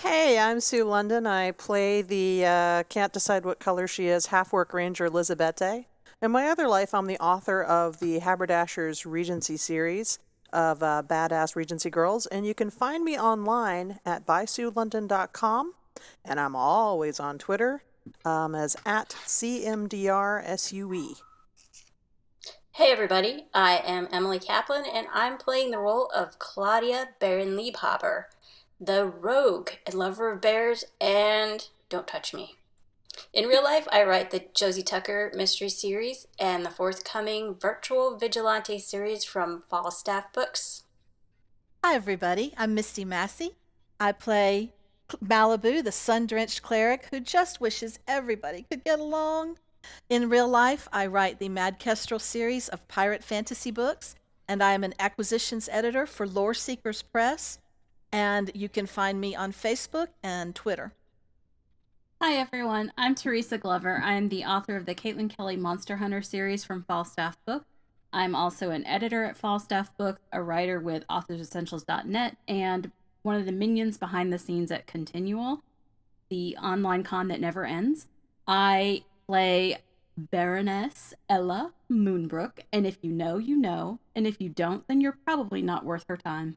Hey, I'm Sue London. I play the can't decide what color she is half-work ranger Lizabete. In my other life, I'm the author of the Haberdashers Regency series of badass Regency girls, and you can find me online at bysuelondon.com, and I'm always on Twitter as at CMDRSUE. Hey everybody, I am Emily Kaplan and I'm playing the role of Claudia Baron Liebhaber, the rogue and lover of bears and don't touch me. In real life, I write the Josie Tucker mystery series and the forthcoming virtual vigilante series from Falstaff Books. Hi, everybody. I'm Misty Massey. I play Malibu, the sun drenched cleric who just wishes everybody could get along. In real life, I write the Mad Kestrel series of pirate fantasy books, and I am an acquisitions editor for Lore Seekers Press. And you can find me on Facebook and Twitter. Hi everyone, I'm Theresa Glover. I'm the author of the Caitlin Kelly Monster Hunter series from Falstaff Book. I'm also an editor at Falstaff Book, a writer with AuthorsEssentials.net, and one of the minions behind the scenes at Continual, the online con that never ends. I play Baroness Ella Moonbrook, and if you know, you know, and if you don't, then you're probably not worth her time.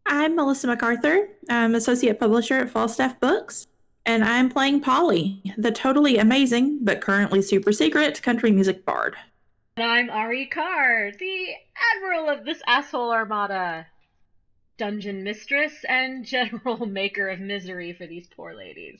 I'm Melissa MacArthur. I'm associate publisher at Falstaff Books, and I'm playing Polly, the totally amazing but currently super secret country music bard. And I'm Ari Carr, the admiral of this asshole armada, dungeon mistress, and general maker of misery for these poor ladies.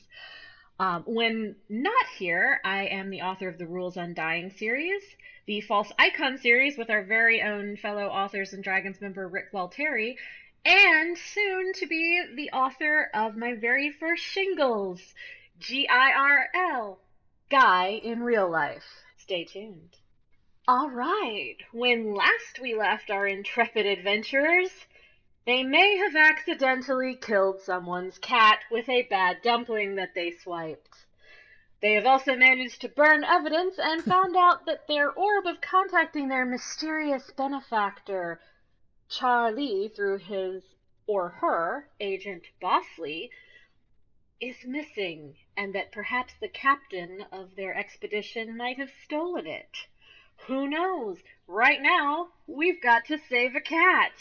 When not here, I am the author of the Rules Undying series, the False Icon series with our very own fellow authors and Dragons member Rick Walteri, and soon to be the author of my very first shingles, GIRL, Guy in Real Life. Stay tuned. All right, when last we left our intrepid adventurers, they may have accidentally killed someone's cat with a bad dumpling that they swiped. They have also managed to burn evidence and found out that their orb of contacting their mysterious benefactor, Charlie, through his or her agent Bosley, is missing, and that perhaps the captain of their expedition might have stolen it. Who knows? Right now, we've got to save a cat.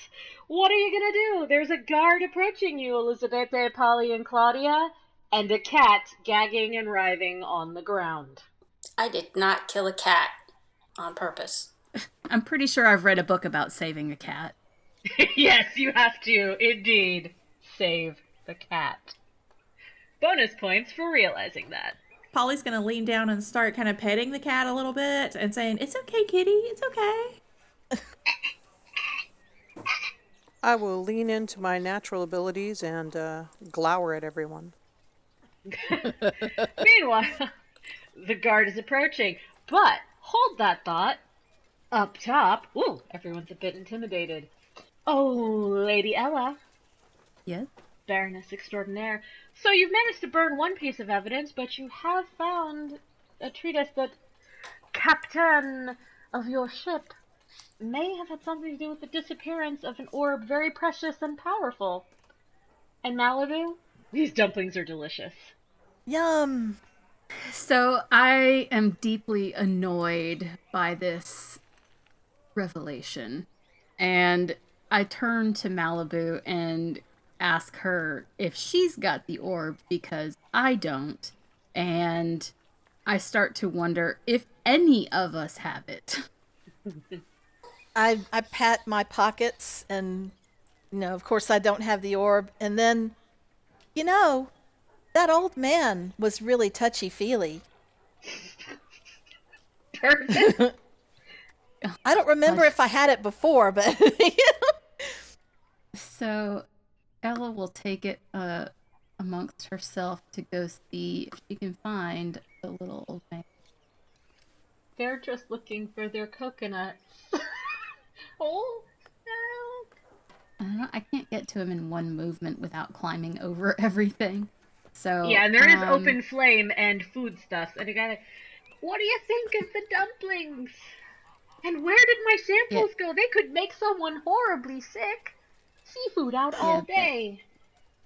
What are you gonna do? There's a guard approaching you, Elizabeth, Polly, and Claudia, and a cat gagging and writhing on the ground. I did not kill a cat on purpose. I'm pretty sure I've read a book about saving a cat. Yes, you have to, indeed, save the cat. Bonus points for realizing that. Polly's going to lean down and start kind of petting the cat a little bit and saying, "It's okay, kitty, it's okay." I will lean into my natural abilities and glower at everyone. Meanwhile, the guard is approaching. But hold that thought. Up top, ooh, everyone's a bit intimidated. Oh, Lady Ella, Yes? Baroness Extraordinaire. So you've managed to burn one piece of evidence, but you have found a treatise that Captain of your ship may have had something to do with the disappearance of an orb very precious and powerful. And Malibu? These dumplings are delicious. Yum. So I am deeply annoyed by this revelation. And I turn to Malibu and ask her if she's got the orb because I don't. And I start to wonder if any of us have it. I pat my pockets and, of course I don't have the orb. And then, that old man was really touchy-feely. Perfect. I don't remember if I had it before, but So Ella will take it amongst herself to go see if she can find the little old man. They're just looking for their coconuts. Oh, no. I can't get to him in one movement without climbing over everything. So Yeah, and there is open flame and foodstuffs, and you gotta. What do you think of the dumplings? And where did my samples go? They could make someone horribly sick. Seafood out all day.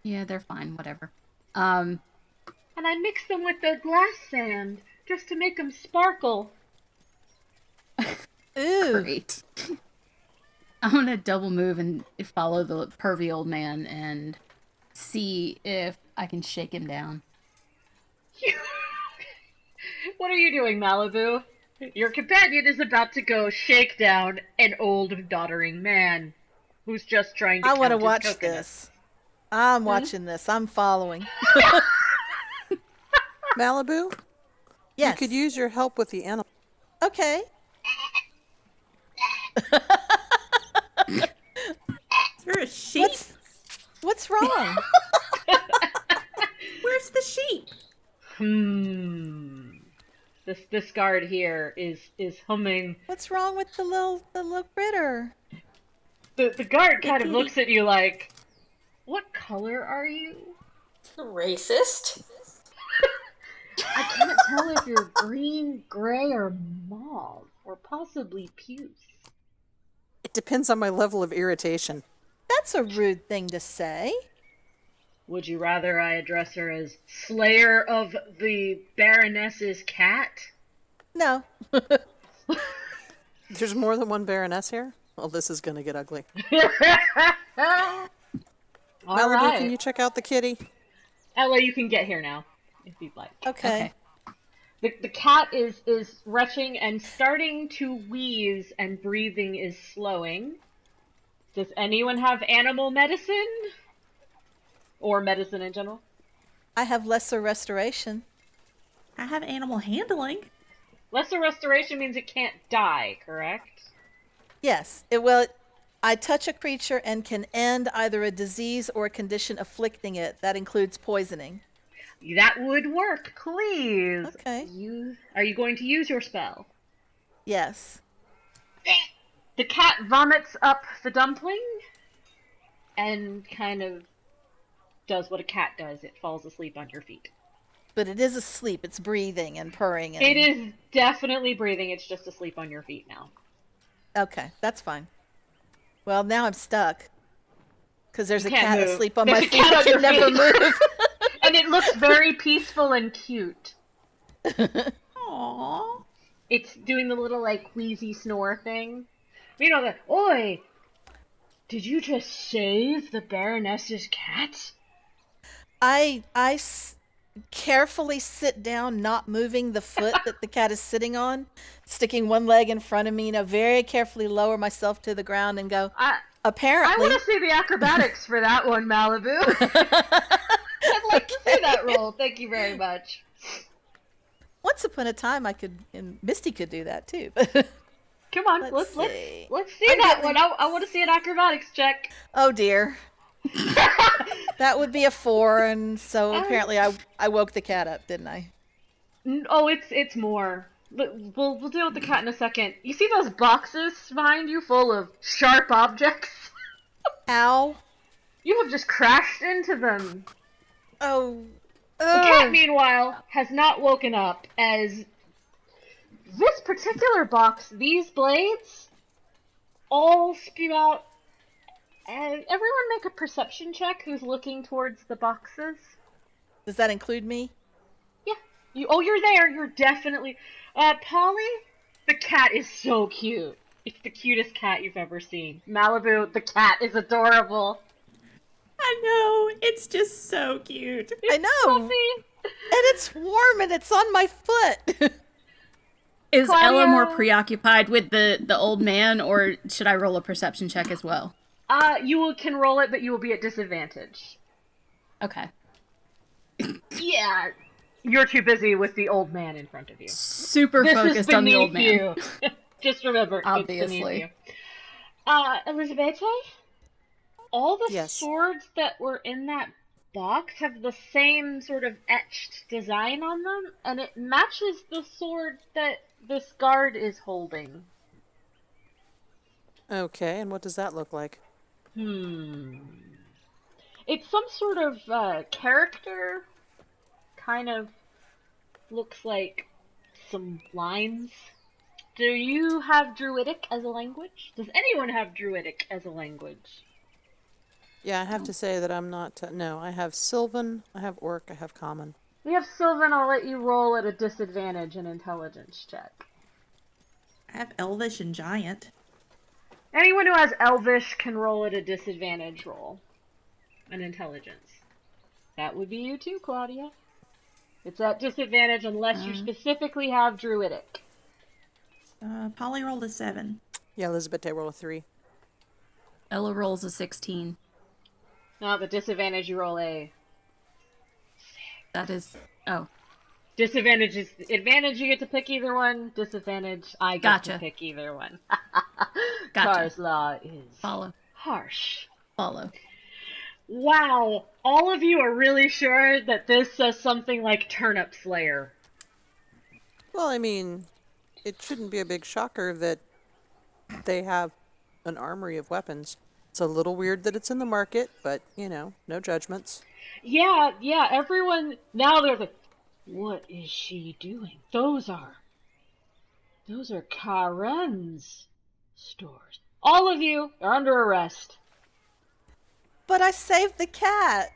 Yeah, they're fine. Whatever. Um, And I mix them with the glass sand just to make them sparkle. Ooh. Great. I'm gonna double move and follow the pervy old man and see if I can shake him down. What are you doing, Malibu? Your companion is about to go shake down an old doddering man who's just trying to I count want to his watch coconuts. this. I'm watching this. I'm following. Malibu, Yes. you could use your help with the animal. Okay. Is there a sheep? What's wrong? Where's the sheep? This guard here is humming. What's wrong with the little critter? The guard kind of kitty. looks at you like, what color are you? Racist? I can't tell if you're green, gray, or mauve, or possibly puce. It depends on my level of irritation. That's a rude thing to say. Would you rather I address her as Slayer of the Baroness's cat? No. There's more than one Baroness here? Well, this is going to get ugly. All Malibu, right. can you check out the kitty? Ella, you can get here now, if you'd like. Okay. The cat is retching and starting to wheeze, and breathing is slowing. Does anyone have animal medicine? Or medicine in general? I have lesser restoration. I have animal handling. Lesser restoration means it can't die, correct? Yes. It will. I touch a creature and can end either a disease or a condition afflicting it. That includes poisoning. That would work, please. Okay. Are you going to use your spell? Yes. The cat vomits up the dumpling and kind of does what a cat does. It falls asleep on your feet. But it is asleep. It's breathing and purring. And... It is definitely breathing. It's just asleep on your feet now. Okay, that's fine. Well, now I'm stuck. Because there's You a can't cat move. asleep on There's my a feet. cat I on can your never feet. move. And it looks very peaceful and cute. Aww. It's doing the little, like, wheezy snore thing. You know, the, oi! Did you just save the Baroness's cat? I carefully sit down, not moving the foot that the cat is sitting on, sticking one leg in front of me, very carefully lower myself to the ground and go, I apparently. want to see the acrobatics for that one, Malibu. I'd like to see that roll. Thank you very much. Once upon a time, I could, and Misty could do that too. Come on, Let's let's see. see I'm that getting- one. I want to see an acrobatics check. Oh dear. That would be a 4, and so apparently I woke the cat up, didn't I? Oh, it's more. We'll deal with the cat in a second. You see those boxes behind you full of sharp objects? Ow. You have just crashed into them. Oh. The cat, meanwhile, has not woken up, as this particular box, these blades, all spew out. And everyone make a perception check who's looking towards the boxes. Does that include me? Yeah. You're there. You're definitely... Polly, the cat is so cute. It's the cutest cat you've ever seen. Malibu, the cat is adorable. I know. It's just so cute. I know. Fluffy. And it's warm and it's on my foot. Is Claudia? Ella more preoccupied with the old man, or should I roll a perception check as well? You can roll it, but you will be at disadvantage. Okay. Yeah. You're too busy with the old man in front of you. Super This focused is on the old man. you. Just remember, Obviously. It's beneath you. Elizabeth, all the Yes. swords that were in that box have the same sort of etched design on them, and it matches the sword that this guard is holding. Okay, and what does that look like? It's some sort of character. Kind of looks like some lines. Do you have Druidic as a language? Does anyone have Druidic as a language? Yeah, I have to say that I'm not. No, I have Sylvan, I have Orc, I have Common. We have Sylvan. I'll let you roll at a disadvantage an intelligence check. I have Elvish and Giant. Anyone who has Elvish can roll at a disadvantage roll. An intelligence. That would be you too, Claudia. It's at disadvantage unless you specifically have Druidic. Polly rolled a 7. Yeah, Elizabeth, I roll a 3. Ella rolls a 16. No, but disadvantage you roll a... That is... Oh. Disadvantage is... Advantage you get to pick either one. Disadvantage I get to pick either one. Car's law is... Follow. Harsh. Follow. Wow, all of you are really sure that this says something like Turnip Slayer. Well, I mean, it shouldn't be a big shocker that they have an armory of weapons. It's a little weird that it's in the market, but, no judgments. Yeah, everyone, now they're like, what is she doing? Those are Karen's stores. All of you are under arrest. But I saved the cat.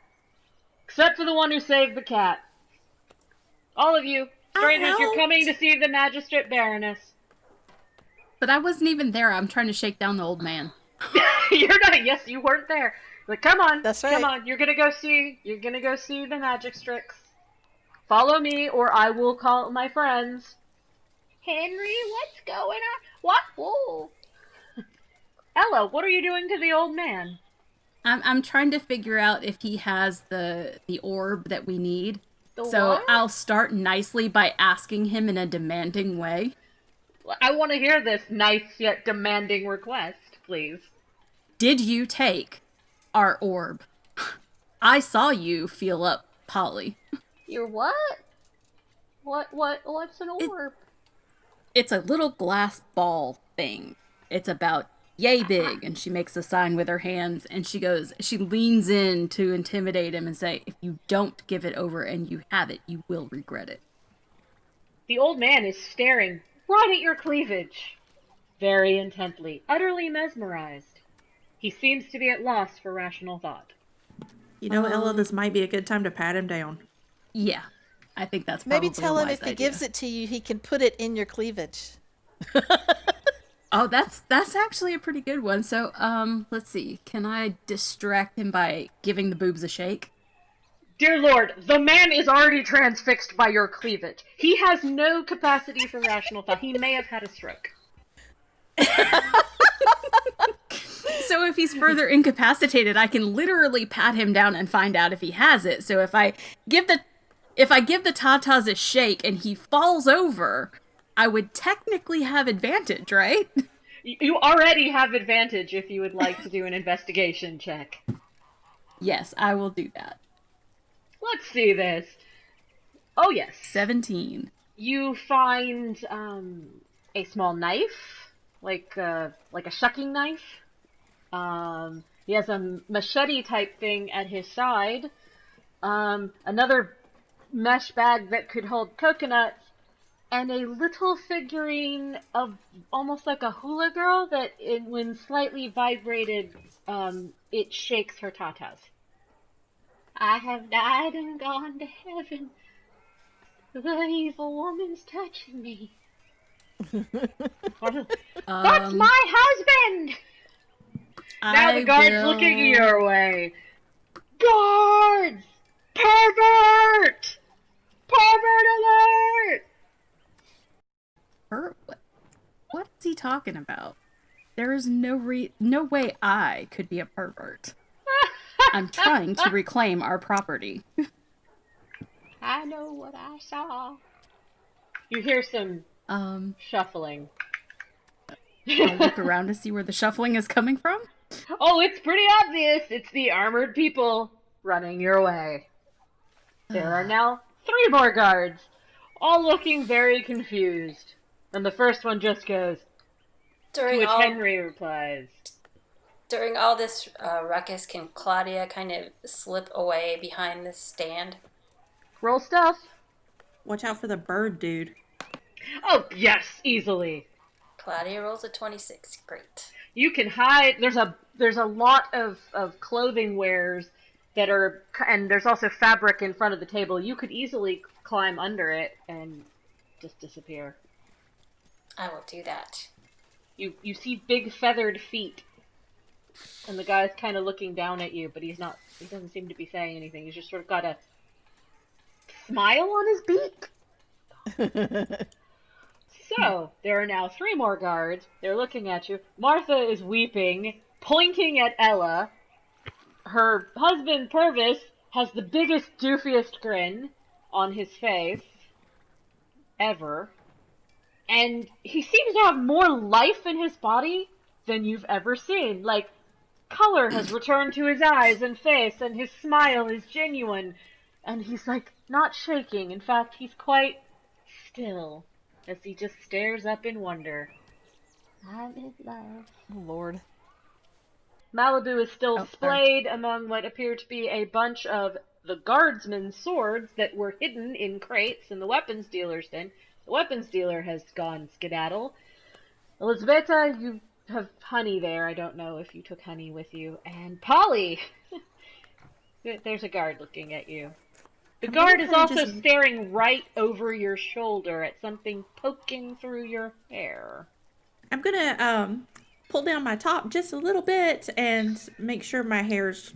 Except for the one who saved the cat. All of you, strangers, you're coming to see the Magistrate Baroness. But I wasn't even there. I'm trying to shake down the old man. You're not. Yes, you weren't there. Like, come on. That's right. Come on. You're gonna go see the Magistrates. Follow me, or I will call my friends. Henry, what's going on? What? Whoa. Ella, what are you doing to the old man? I'm trying to figure out if he has the orb that we need. So What? I'll start nicely by asking him in a demanding way. I want to hear this nice yet demanding request, please. Did you take our orb? I saw you feel up Polly. Your what? What's an orb? It's a little glass ball thing. It's about yay big, and she makes a sign with her hands, and she leans in to intimidate him and say, if you don't give it over and you have it, you will regret it. The old man is staring right at your cleavage, very intently, utterly mesmerized. He seems to be at loss for rational thought. Ella, this might be a good time to pat him down. Yeah, I think that's probably Maybe tell a him wise if he idea. gives it to you, he can put it in your cleavage. Oh, that's actually a pretty good one. So, let's see. Can I distract him by giving the boobs a shake? Dear Lord, the man is already transfixed by your cleavage. He has no capacity for rational thought. He may have had a stroke. So if he's further incapacitated, I can literally pat him down and find out if he has it. So if I give the tatas a shake and he falls over, I would technically have advantage, right? You already have advantage if you would like to do an investigation check. Yes, I will do that. Let's see this. Oh, yes. 17. You find a small knife, like a shucking knife. He has a machete type thing at his side. Another mesh bag that could hold coconuts, and a little figurine of almost like a hula girl that, when slightly vibrated, it shakes her tatas. I have died and gone to heaven. The evil woman's touching me. That's my husband! Now the guard's looking your way. Guards! Pervert! Pervert alert! What is he talking about? There is no way I could be a pervert. I'm trying to reclaim our property. I know what I saw. You hear some shuffling. I'll look around to see where the shuffling is coming from. Oh, it's pretty obvious. It's the armored people running your way. There are now 3 more guards, all looking very confused. And the first one just goes, to which Henry replies, During all this ruckus, can Claudia kind of slip away behind this stand? roll stuff. Watch out for the bird dude. Oh, yes, easily. Claudia rolls a 26. Great. You can hide. There's a lot of clothing wares that are, and there's also fabric in front of the table. You could easily climb under it and just disappear. I will do that. You see big feathered feet, and the guy's kind of looking down at you, but he doesn't seem to be saying anything. He's just sort of got a smile on his beak. So, there are now 3 more guards. They're looking at you. Martha is weeping, pointing at Ella. Her husband, Purvis, has the biggest, doofiest grin on his face ever. And he seems to have more life in his body than you've ever seen. Like, color has returned to his eyes and face, and his smile is genuine. And he's, like, not shaking. In fact, he's quite still as he just stares up in wonder. I'm in love. Oh, Lord. Malibu is still sorry. splayed among what appear to be a bunch of the guardsmen's swords that were hidden in crates in the weapons dealer's den. The weapons dealer has gone skedaddle. Elizabetta, you have honey there. I don't know if you took honey with you. And Polly! There's a guard looking at you. The guard is also staring right over your shoulder at something poking through your hair. I'm gonna pull down my top just a little bit and make sure my hair's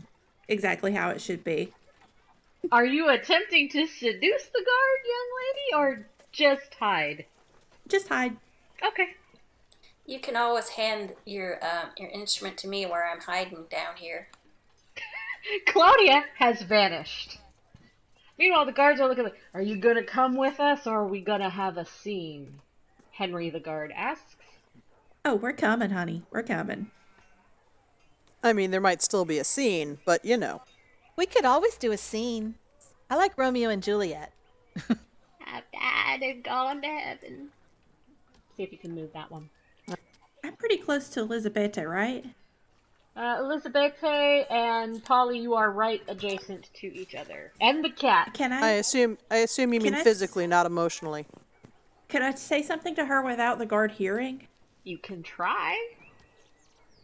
exactly how it should be. Are you attempting to seduce the guard, young lady, or just hide? Just hide. Okay. You can always hand your instrument to me where I'm hiding down here. Claudia has vanished. Meanwhile, the guards are looking like, are you gonna come with us, or are we gonna have a scene? Henry the guard asks. Oh, we're coming, honey. We're coming. I mean, there might still be a scene, but you know. We could always do a scene. I like Romeo and Juliet. I've died and gone to heaven. See if you can move that one. I'm pretty close to Elizabetta, right? Elizabeth and Polly, you are right adjacent to each other. And the cat. Can I assume you mean physically, not emotionally. Can I say something to her without the guard hearing? You can try.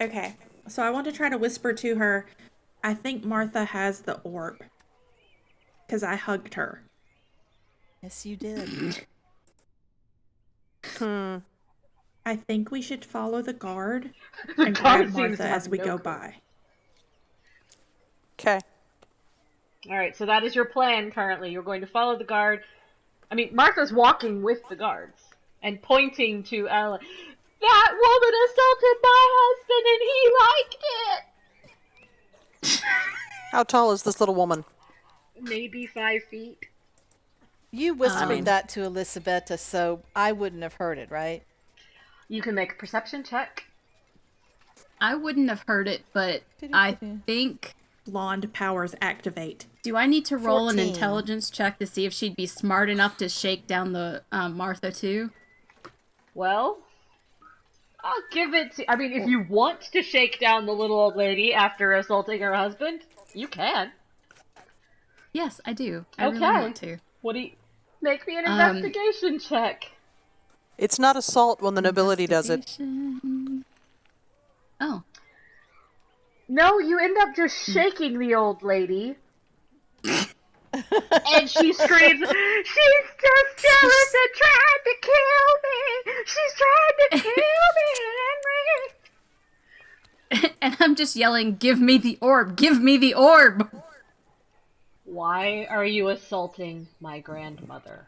Okay, so I want to try to whisper to her, I think Martha has the orb. Because I hugged her. Yes, you did. I think we should follow the guard The and guard grab seems Martha to have as we no go clue. by. Okay. Alright, so that is your plan currently. You're going to follow the guard. I mean, Martha's walking with the guards and pointing to Ella. That woman assaulted my husband and he liked it! How tall is this little woman? Maybe 5 feet. You whispered that to Elizabetta, so I wouldn't have heard it, right? You can make a perception check. I wouldn't have heard it, but I think... Blonde powers activate. Do I need to roll an 14. intelligence check to see if she'd be smart enough to shake down the Martha too? Well, I'll give it to... I mean, if you want to shake down the little old lady after assaulting her husband, you can. Yes, I do. I Okay. really want to. What do you... Make me an investigation check. It's not assault when the nobility does it. Investigation. Oh. No, you end up just shaking the old lady. And she screams, she's just jealous and trying to kill me! She's trying to kill me, Henry! And I'm just yelling, give me the orb! Give me the orb! Why are you assaulting my grandmother?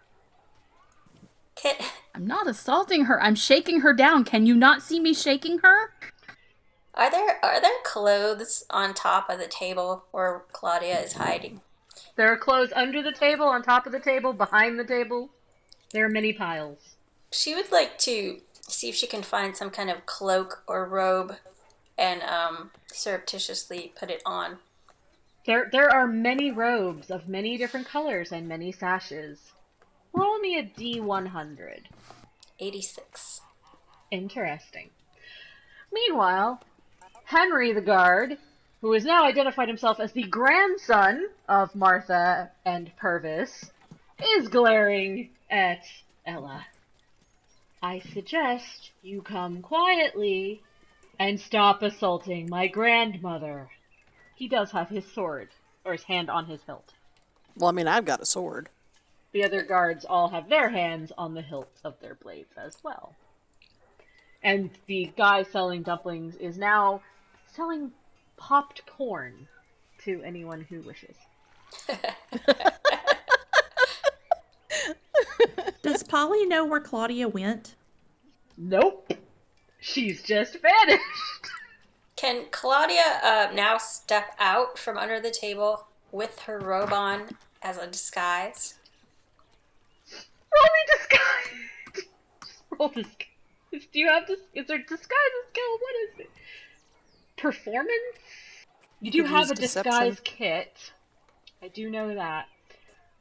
I'm not assaulting her. I'm shaking her down. Can you not see me shaking her? Are there clothes on top of the table where Claudia is hiding? There are clothes under the table, on top of the table, behind the table. There are many piles. She would like to see if she can find some kind of cloak or robe and surreptitiously put it on. There are many robes of many different colors and many sashes. Roll me a D100. 86. Interesting. Meanwhile, Henry the guard, who has now identified himself as the grandson of Martha and Purvis, is glaring at Ella. I suggest you come quietly and stop assaulting my grandmother. He does have his sword, or his hand on his hilt. Well, I mean, I've got a sword. The other guards all have their hands on the hilts of their blades as well. And the guy selling dumplings is now selling popped corn to anyone who wishes. Does Polly know where Claudia went? Nope. She's just vanished. Can Claudia now step out from under the table with her robe on as a disguise? Roll me disguise. Just roll disguise. Do you have this? Is there disguise skill? What is it? Performance? You do Could have use a deception. disguise kit. I do know that.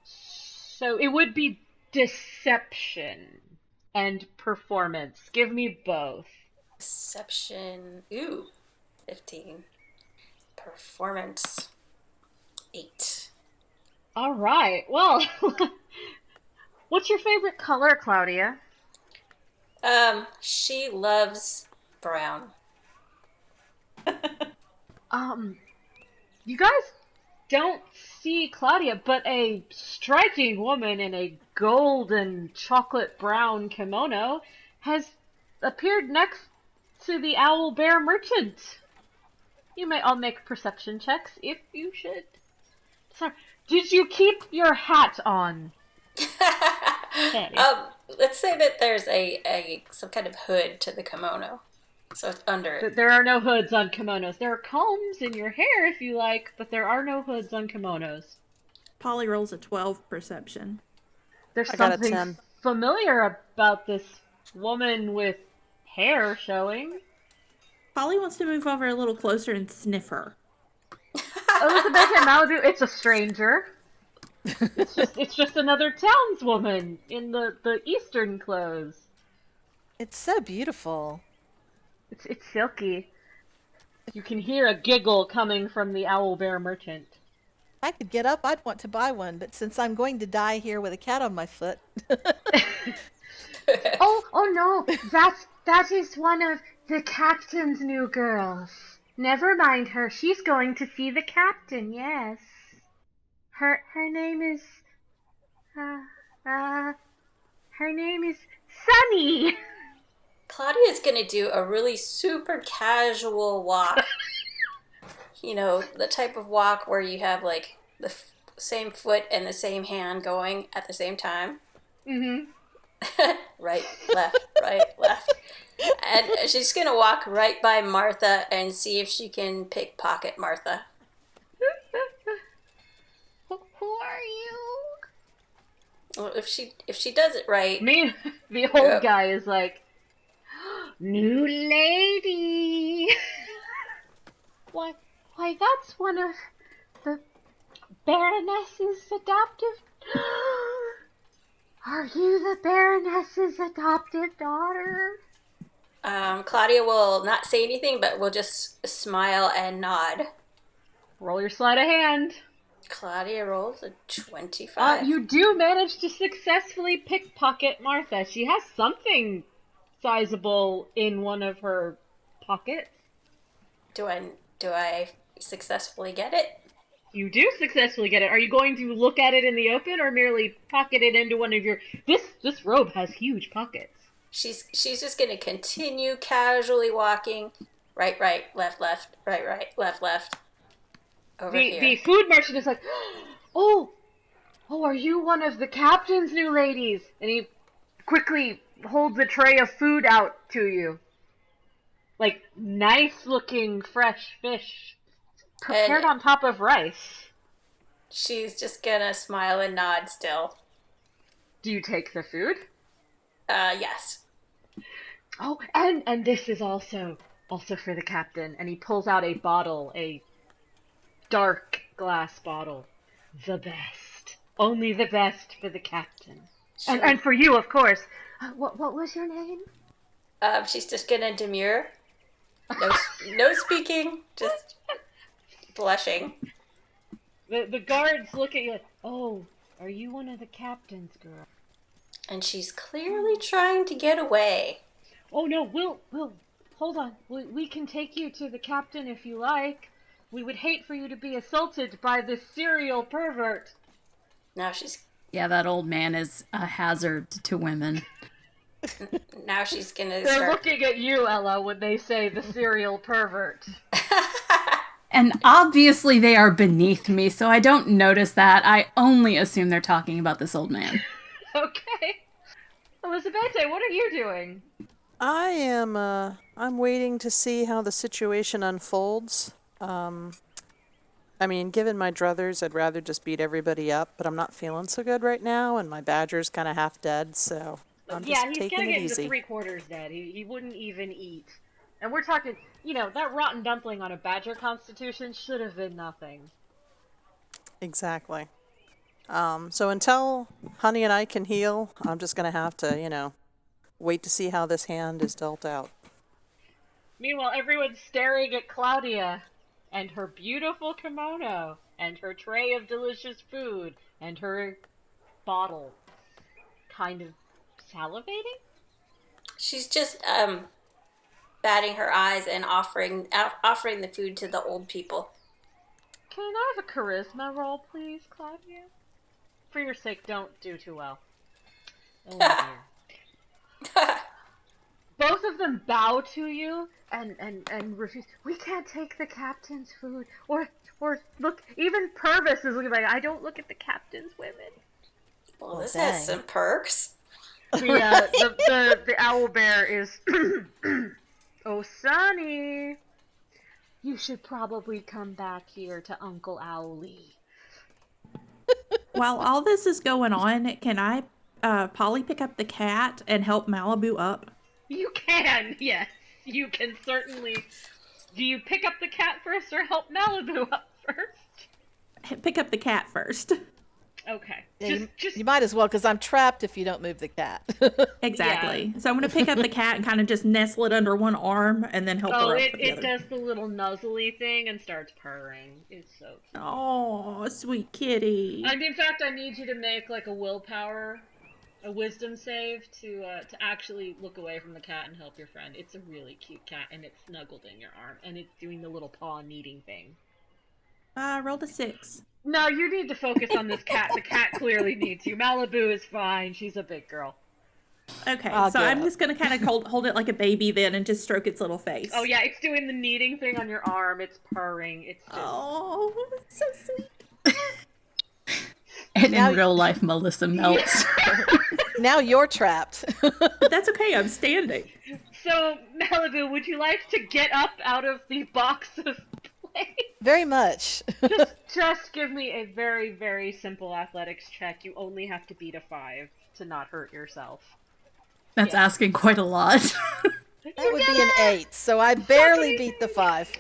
So it would be deception and performance. Give me both. Deception. Ooh. 15. Performance. 8. All right. Well, what's your favorite color, Claudia? She loves brown. You guys don't see Claudia, but a striking woman in a golden chocolate brown kimono has appeared next to the owl bear merchant. You may all make perception checks if you should. Sorry. Did you keep your hat on? Let's say that there's a some kind of hood to the kimono. So it's under it. There are no hoods on kimonos. There are combs in your hair if you like, but there are no hoods on kimonos. Polly rolls a 12 perception. There's I got a something 10. familiar about this woman with hair showing. Polly wants to move over a little closer and sniff her. Elizabeth and Malibu, it's a stranger. It's just another townswoman in the eastern clothes. It's so beautiful. It's silky. You can hear a giggle coming from the owl bear merchant. If I could get up, I'd want to buy one, but since I'm going to die here with a cat on my foot. Oh no, that is one of the captain's new girls. Never mind her. She's going to see the captain. Yes. Her name is her name is Sunny. Claudia's gonna do a really super casual walk. You know, the type of walk where you have like the same foot and the same hand going at the same time. Mm-hmm. Right, left, right, left. And she's gonna walk right by Martha and see if she can pickpocket Martha. Who are you? Well, if she does it right. Me, the old guy is like, new lady. Why, that's one of the Baroness's adoptive. Are you the Baroness's adoptive daughter? Claudia will not say anything, but will just smile and nod. Roll your sleight of hand. Claudia rolls a 25. You do manage to successfully pickpocket Martha. She has something sizable in one of her pockets. Do I successfully get it? You do successfully get it. Are you going to look at it in the open or merely pocket it into one of your... This robe has huge pockets. She's just going to continue casually walking. Right, left, right, left. Over here. The food merchant is like, oh, are you one of the captain's new ladies? And he quickly holds a tray of food out to you. Like, nice-looking fresh fish. Prepared on top of rice. She's just gonna smile and nod still. Do you take the food? Yes. Oh, and this is also for the captain. And he pulls out a bottle, a dark glass bottle. The best. Only the best for the captain. Sure. And for you, of course. What was your name? She's just gonna demur. No speaking, just blushing. The guards look at you like, oh, are you one of the captain's girls? And she's clearly trying to get away. Oh no, we'll hold on. We can take you to the captain if you like. We would hate for you to be assaulted by this serial pervert. Now she's Yeah, that old man is a hazard to women. now she's gonna They're start. looking at you, Ella, when they say the serial pervert. And obviously they are beneath me, so I don't notice that. I only assume they're talking about this old man. Okay. Elizabeth, what are you doing? I'm waiting to see how the situation unfolds. I mean, given my druthers, I'd rather just beat everybody up, but I'm not feeling so good right now, and my badger's kind of half dead, so I'm just He's taking gonna it get into easy. 3/4 dead. He wouldn't even eat. And we're talking, that rotten dumpling on a badger constitution should have been nothing. Exactly. So until Honey and I can heal, I'm just gonna have to, wait to see how this hand is dealt out. Meanwhile, everyone's staring at Claudia and her beautiful kimono and her tray of delicious food and her bottle. Kind of salivating? She's just batting her eyes and offering the food to the old people. Can I have a charisma roll, please, Claudia? For your sake, don't do too well. Oh dear. Both of them bow to you and refuse. We can't take the captain's food. Or look, even Purvis is looking like, I don't look at the captain's women. Well, this dang. has some perks. The owl bear is Oh, Sonny, you should probably come back here to Uncle Owlie. While all this is going on, can I, Polly, pick up the cat and help Malibu up? You can, yes. You can certainly. Do you pick up the cat first or help Malibu up first? Pick up the cat first. Okay. Yeah, Just you might as well, because I'm trapped if you don't move the cat. Exactly. Yeah. So I'm going to pick up the cat and kind of just nestle it under one arm and then help her up with the it other. does the little nuzzly thing and starts purring. It's so cute. Oh, sweet kitty. And in fact, I need you to make like a wisdom save to actually look away from the cat and help your friend. It's a really cute cat and it's snuggled in your arm and it's doing the little paw kneading thing. Rolled a 6. No, you need to focus on this cat. The cat clearly needs you. Malibu is fine. She's a big girl. Okay, I'll so get I'm up. just going to kind of hold it like a baby then and just stroke its little face. Oh yeah, it's doing the kneading thing on your arm. It's purring. It's just... Oh, so sweet. And Now- in real life, Melissa melts. Now you're trapped. But that's okay, I'm standing. So, Malibu, would you like to get up out of the box of play? Very much. Just give me a very, very simple athletics check. You only have to beat a 5 to not hurt yourself. That's asking quite a lot. That would be an 8, so I barely beat the 5.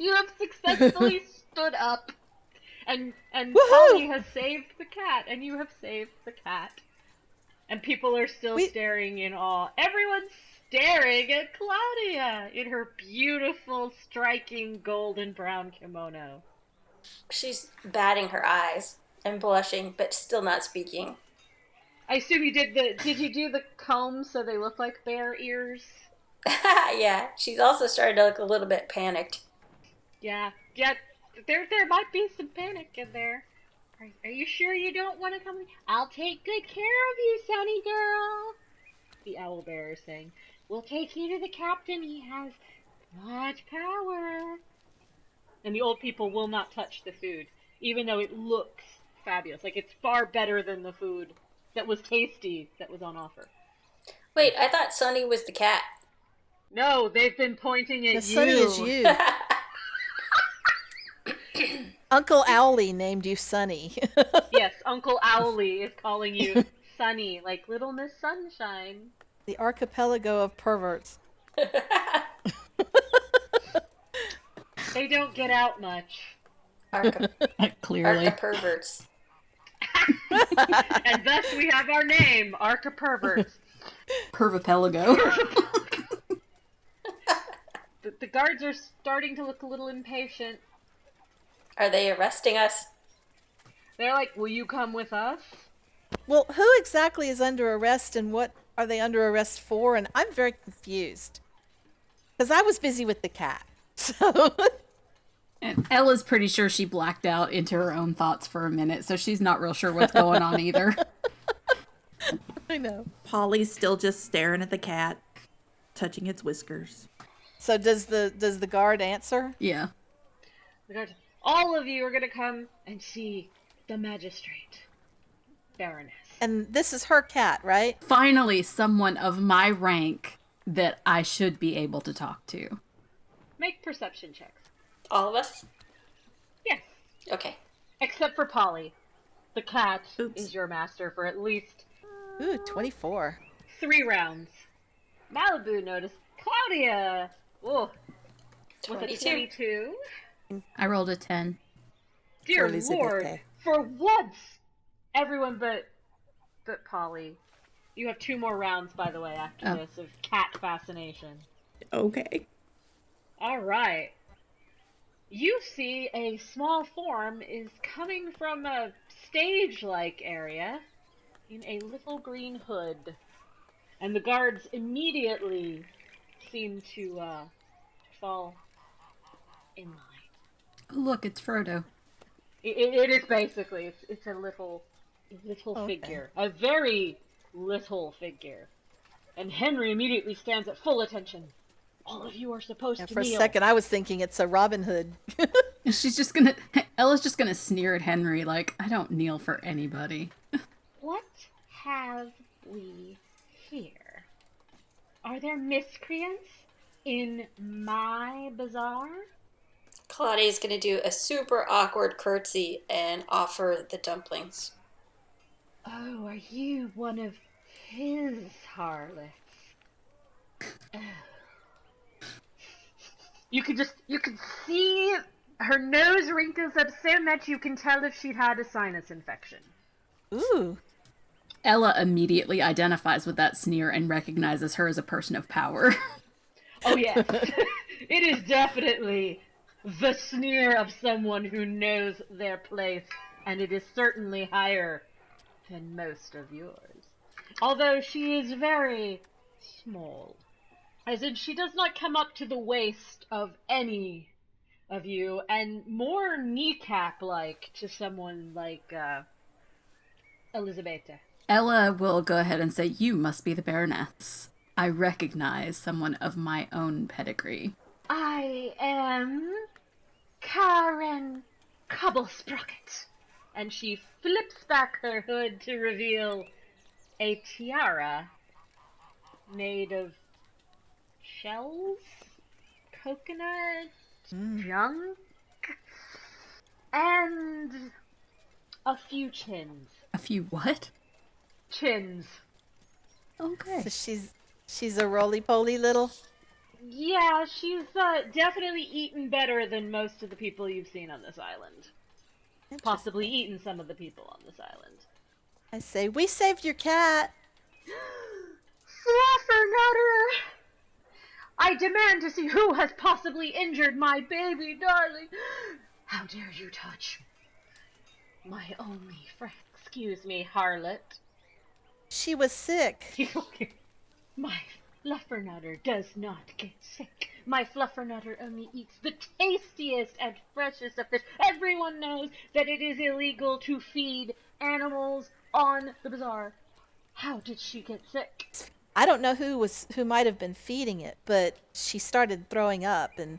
You have successfully stood up, and Woohoo! Polly has saved the cat, and you have saved the cat. And people are still staring in awe. Everyone's staring at Claudia in her beautiful, striking golden brown kimono. She's batting her eyes and blushing, but still not speaking. I assume you did you do the comb so they look like bear ears? Yeah, she's also starting to look a little bit panicked. Yeah, there might be some panic in there. Are you sure you don't want to come? I'll take good care of you, Sunny girl. The owl bear is saying, we'll take you to the captain. He has much power. And the old people will not touch the food, even though it looks fabulous. Like, it's far better than the food that was tasty that was on offer. Wait, I thought Sunny was the cat. No, they've been pointing at The Sunny is you. Uncle Owlie named you Sunny. Yes, Uncle Owlie is calling you Sunny, like Little Miss Sunshine. The archipelago of perverts. They don't get out much. Clearly. Arca perverts. And thus we have our name, Arca Perverts. Pervapelago. The guards are starting to look a little impatient. Are they arresting us? They're like, will you come with us? Well, who exactly is under arrest and what are they under arrest for? And I'm very confused. Because I was busy with the cat. So. And Ella's pretty sure she blacked out into her own thoughts for a minute, so she's not real sure what's going on either. I know. Polly's still just staring at the cat, touching its whiskers. So does the guard answer? Yeah. All of you are going to come and see the magistrate, Baroness. And this is her cat, right? Finally, someone of my rank that I should be able to talk to. Make perception checks. All of us? Yes. Okay. Except for Polly. The cat Oops. is your master for at least Ooh, 24. 3 rounds. Malibu noticed Claudia. Oh, was it 22? I rolled a 10. Dear Elizabeth. Lord, for once, everyone but Polly. You have 2 more rounds, by the way, after this of cat fascination. Okay. All right. You see a small form is coming from a stage-like area in a little green hood. And the guards immediately seem to fall in line. Oh, look, it's Frodo. It is basically, it's a little Okay. figure. A very little figure. And Henry immediately stands at full attention. All of you are supposed And to for a kneel. second, I was thinking it's a Robin Hood. And Ella's just gonna sneer at Henry like, I don't kneel for anybody. What have we here? Are there miscreants in my bazaar? Claudia's gonna do a super awkward curtsy and offer the dumplings. Oh, are you one of his harlots? Oh. You can see her nose wrinkles up so much you can tell if she'd had a sinus infection. Ooh. Ella immediately identifies with that sneer and recognizes her as a person of power. Oh yes, it is definitely the sneer of someone who knows their place, and it is certainly higher than most of yours. Although she is very small. As in, she does not come up to the waist of any of you, and more kneecap-like to someone like, Elizabetta. Ella will go ahead and say, you must be the Baroness. I recognize someone of my own pedigree. I am Karen Cobblesprocket. And she flips back her hood to reveal a tiara made of shells, coconut, junk, and a few chins. A few what? Chins. Okay. So she's a roly-poly little... Yeah, she's definitely eaten better than most of the people you've seen on this island. Possibly eaten some of the people on this island. I say, we saved your cat. Fluffernutter! I demand to see who has possibly injured my baby darling. How dare you touch my only friend? Excuse me, harlot. She was sick. My Fluffernutter does not get sick. My Fluffernutter only eats the tastiest and freshest of fish. Everyone knows that it is illegal to feed animals on the bazaar. How did she get sick? I don't know who might have been feeding it, but she started throwing up and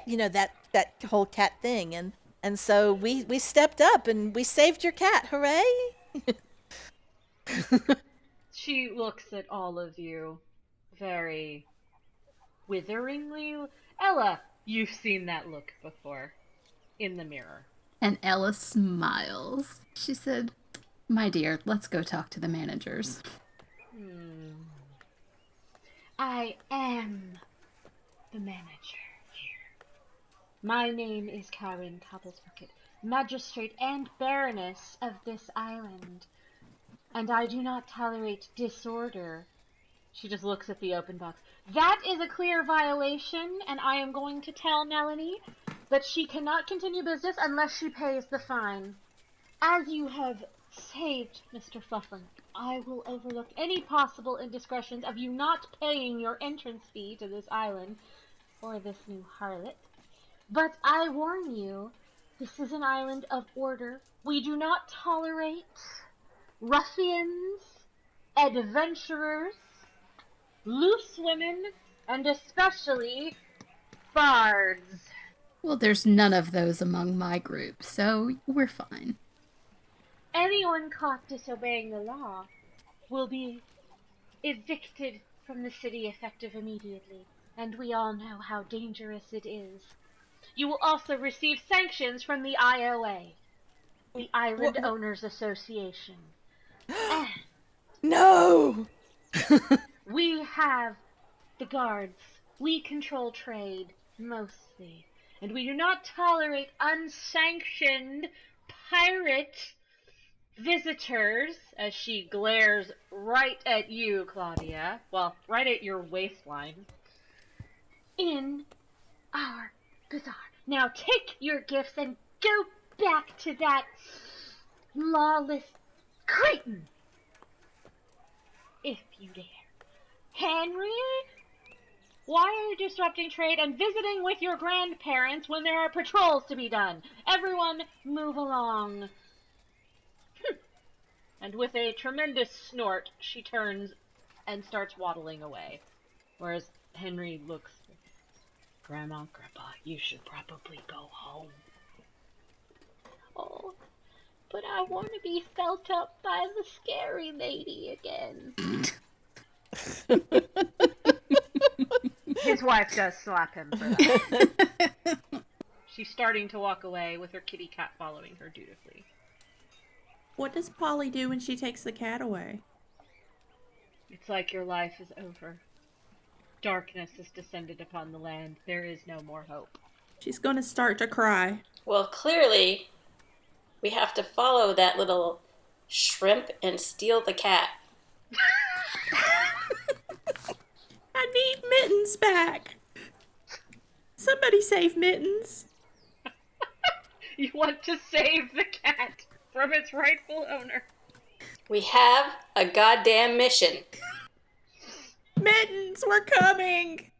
you know that whole cat thing, and so we stepped up and we saved your cat. Hooray! She looks at all of you very witheringly. Ella, you've seen that look before in the mirror. And Ella smiles. She said, my dear, let's go talk to the managers. I am the manager here. My name is Karen Cobblesprocket, magistrate and baroness of this island. And I do not tolerate disorder. She just looks at the open box. That is a clear violation, and I am going to tell Melanie that she cannot continue business unless she pays the fine. As you have Saved, Mr. Fluffling. I will overlook any possible indiscretions of you not paying your entrance fee to this island or this new harlot. But I warn you, this is an island of order. We do not tolerate ruffians, adventurers, loose women, and especially bards. Well, there's none of those among my group, so we're fine. Anyone caught disobeying the law will be evicted from the city effective immediately, and we all know how dangerous it is. You will also receive sanctions from the IOA, the Island Owners Association. And No! we have the guards. We control trade, mostly. And we do not tolerate unsanctioned pirate visitors, as she glares right at you, Claudia. Well, right at your waistline. In our bazaar. Now take your gifts and go back to that lawless Creighton. If you dare. Henry? Why are you disrupting trade and visiting with your grandparents when there are patrols to be done? Everyone move along. And with a tremendous snort, she turns and starts waddling away. Whereas Henry looks, Grandma, Grandpa, you should probably go home. Oh, but I want to be felt up by the scary lady again. His wife does slap him for that. She's starting to walk away with her kitty cat following her dutifully. What does Polly do when she takes the cat away? It's like your life is over. Darkness has descended upon the land. There is no more hope. She's going to start to cry. Well, clearly, we have to follow that little shrimp and steal the cat. I need Mittens back. Somebody save Mittens. You want to save the cat from its rightful owner. We have a goddamn mission. Mittens, we're coming.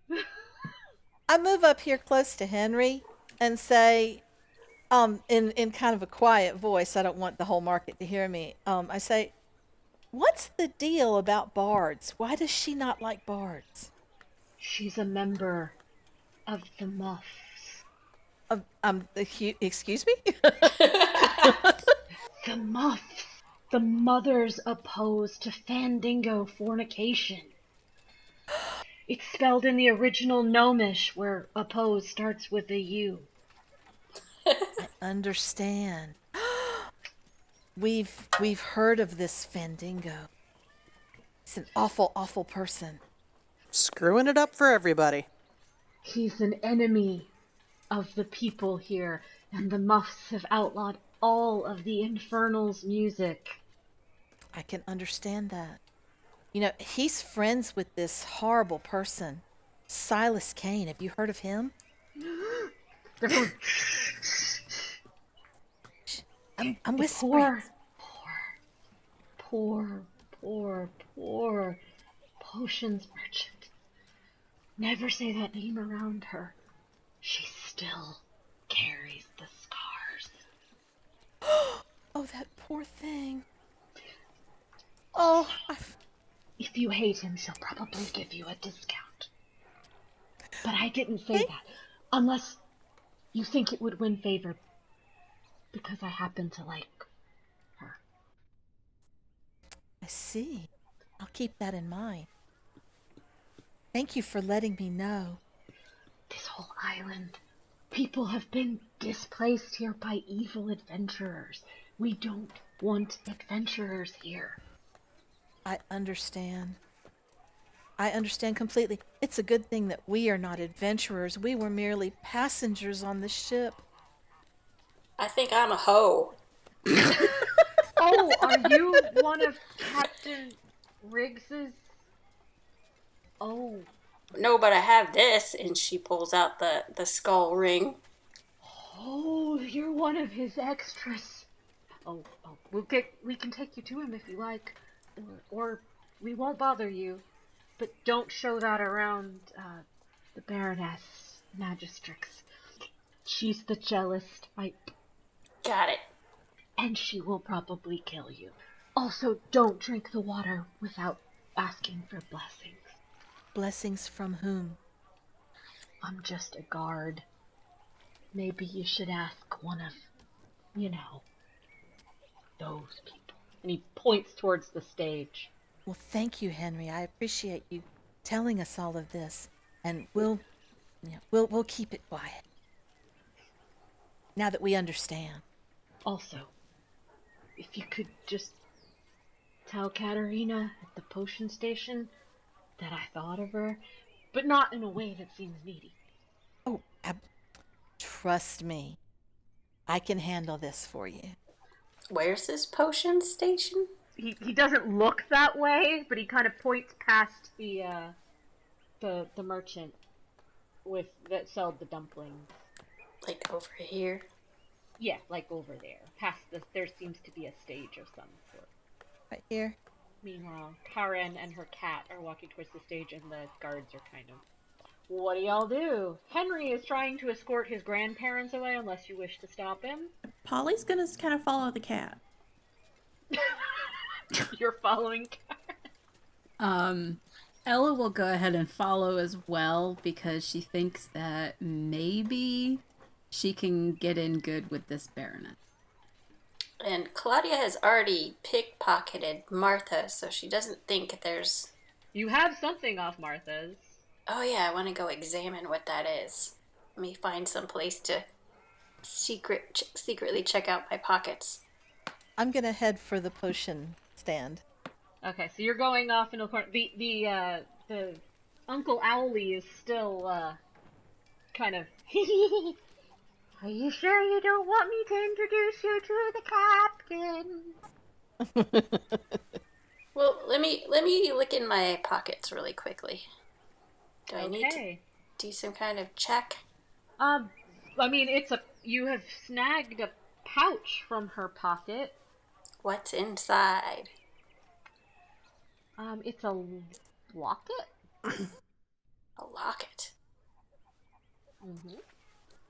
I move up here close to Henry and say, in kind of a quiet voice, I don't want the whole market to hear me. I say, what's the deal about bards? Why does she not like bards? She's a member of the Muffs. Excuse me? The Muffs. The mothers opposed to Fandango fornication. It's spelled in the original Gnomish, where oppose starts with a U. I understand. We've heard of this Fandango. He's an awful, awful person. Screwing it up for everybody. He's an enemy of the people here, and the Muffs have outlawed all of the Infernal's music. I can understand that. You know, he's friends with this horrible person, Silas Kane. Have you heard of him? I'm whispering. Poor potions merchant. Never say that name around her. She still carries the scars. Oh, that poor thing. Oh, If you hate him, she'll probably give you a discount. But I didn't say that. Unless you think it would win favor. Because I happen to like her. I see. I'll keep that in mind. Thank you for letting me know. This whole island, people have been displaced here by evil adventurers. We don't want adventurers here. I understand. I understand completely. It's a good thing that we are not adventurers. We were merely passengers on the ship. I think I'm a hoe. Oh, are you one of Captain Riggs's? Oh. No, but I have this, and she pulls out the skull ring. Oh, you're one of his extras. We can take you to him if you like, or we won't bother you. But don't show that around the Baroness Magistrix. She's the jealous type. Got it. And she will probably kill you. Also, don't drink the water without asking for blessings. Blessings from whom? I'm just a guard. Maybe you should ask one of, those people. And he points towards the stage. Well, thank you, Henry. I appreciate you telling us all of this, and we'll keep it quiet. Now that we understand. Also, if you could just tell Katerina at the potion station that I thought of her, but not in a way that seems needy. Oh, trust me. I can handle this for you. Where's this potion station? He doesn't look that way, but he kind of points past the merchant that sold the dumplings. Like over here? Yeah, like over there. There seems to be a stage of some sort. Right here. Meanwhile, Karen and her cat are walking towards the stage, and the guards are kind of, what do y'all do? Henry is trying to escort his grandparents away, unless you wish to stop him. Polly's gonna kind of follow the cat. You're following Karen. Ella will go ahead and follow as well because she thinks that maybe she can get in good with this Baroness. And Claudia has already pickpocketed Martha, so she doesn't think there's... You have something off Martha's. Oh yeah, I want to go examine what that is. Let me find some place to secretly check out my pockets. I'm gonna head for the potion stand. Okay, so you're going off in a corner. The Uncle Owlie is still kind of. Are you sure you don't want me to introduce you to the captain? Well, let me look in my pockets really quickly. Do I need to do some kind of check? I mean, you have snagged a pouch from her pocket. What's inside? It's a locket. A locket. Mm-hmm.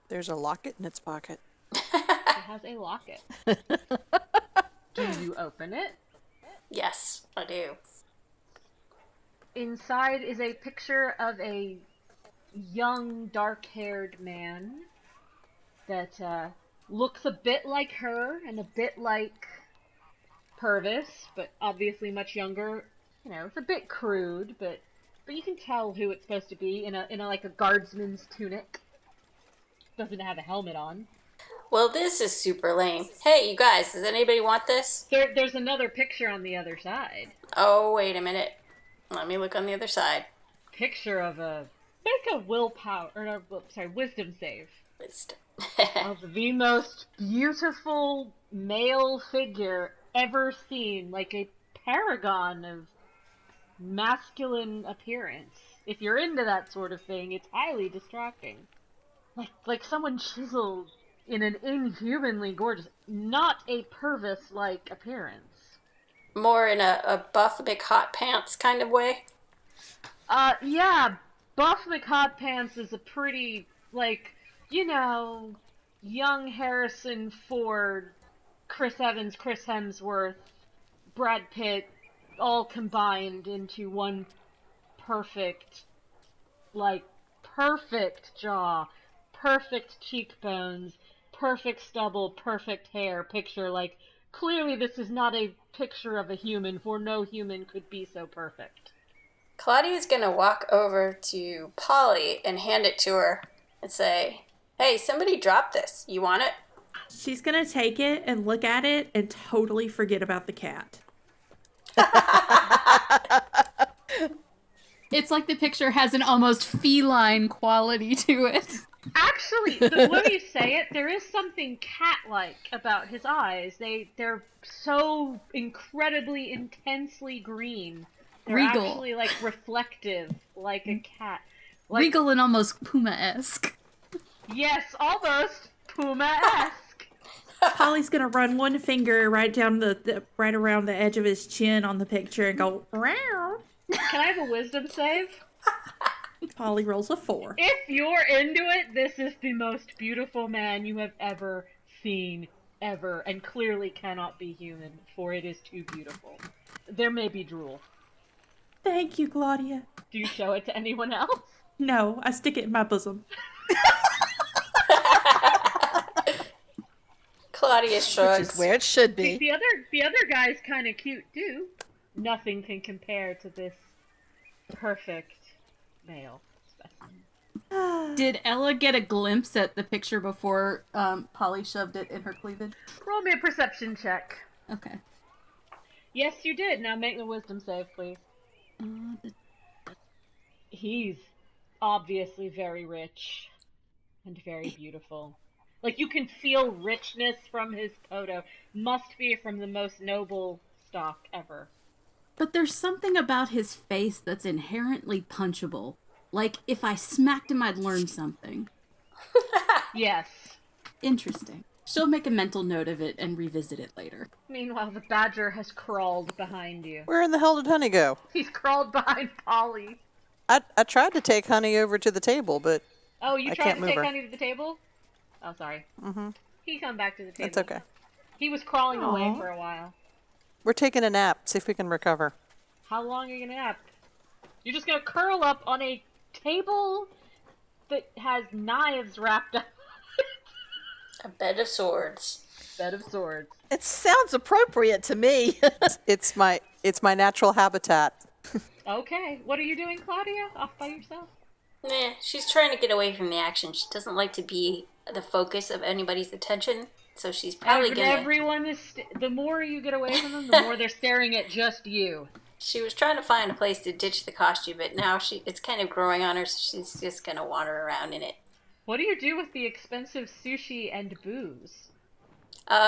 There's a locket in its pocket. It has a locket. Do you open it? Yes, I do. Inside is a picture of a young, dark-haired man that looks a bit like her and a bit like Purvis, but obviously much younger. It's a bit crude, but you can tell who it's supposed to be in a like a guardsman's tunic. Doesn't have a helmet on. Well, this is super lame. Hey, you guys, does anybody want this? There's another picture on the other side. Oh, wait a minute. Let me look on the other side. Picture of wisdom save. Wisdom. Of the most beautiful male figure ever seen, like a paragon of masculine appearance. If you're into that sort of thing, it's highly distracting. Like someone chiseled in an inhumanly gorgeous, not a Purvis-like appearance. More in a Buff McHotpants kind of way? Yeah, Buff McHotpants is a pretty, young Harrison Ford, Chris Evans, Chris Hemsworth, Brad Pitt, all combined into one perfect jaw, perfect cheekbones, perfect stubble, perfect hair picture. Clearly this is not a picture of a human, for no human could be so perfect. Claudia's gonna walk over to Polly and hand it to her and say, hey, somebody dropped this. You want it? She's gonna take it and look at it and totally forget about the cat. It's like the picture has an almost feline quality to it. Actually, the way you say it, there is something cat-like about his eyes. They're so incredibly intensely green. They're Regal. actually reflective, like a cat. Regal and almost Puma-esque. Yes, almost Puma-esque. Polly's gonna run one finger right down right around the edge of his chin on the picture and go, "Meow." Can I have a wisdom save? Polly rolls a 4. If you're into it, this is the most beautiful man you have ever seen, ever, and clearly cannot be human, for it is too beautiful. There may be drool. Thank you, Claudia. Do you show it to anyone else? No, I stick it in my bosom. Claudia shrugs. Which is where it should be. The other guy's kind of cute too. Nothing can compare to this perfect male specimen. Did Ella get a glimpse at the picture before Polly shoved it in her cleavage? Roll me a perception check. Okay. Yes, you did. Now make the wisdom save, please. He's obviously very rich and very beautiful. Like, you can feel richness from his photo. Must be from the most noble stock ever. But there's something about his face that's inherently punchable. Like, if I smacked him, I'd learn something. Yes. Interesting. She'll make a mental note of it and revisit it later. Meanwhile, the badger has crawled behind you. Where in the hell did Honey go? He's crawled behind Polly. I tried to take Honey over to the table, but Oh, you I tried can't to move take her. Honey to the table? Oh, sorry. Mm-hmm. He come back to the table. It's okay. He was crawling away Aw. for a while. We're taking a nap. See if we can recover. How long are you gonna nap? You're just gonna curl up on a table that has knives wrapped up. A bed of swords. Bed of swords. It sounds appropriate to me. It's my natural habitat. Okay. What are you doing, Claudia? Off by yourself? Nah, she's trying to get away from the action. She doesn't like to be the focus of anybody's attention, so she's probably gonna... Everyone is... the more you get away from them, the more they're staring at just you. She was trying to find a place to ditch the costume, but now it's kind of growing on her, so she's just gonna wander around in it. What do you do with the expensive sushi and booze?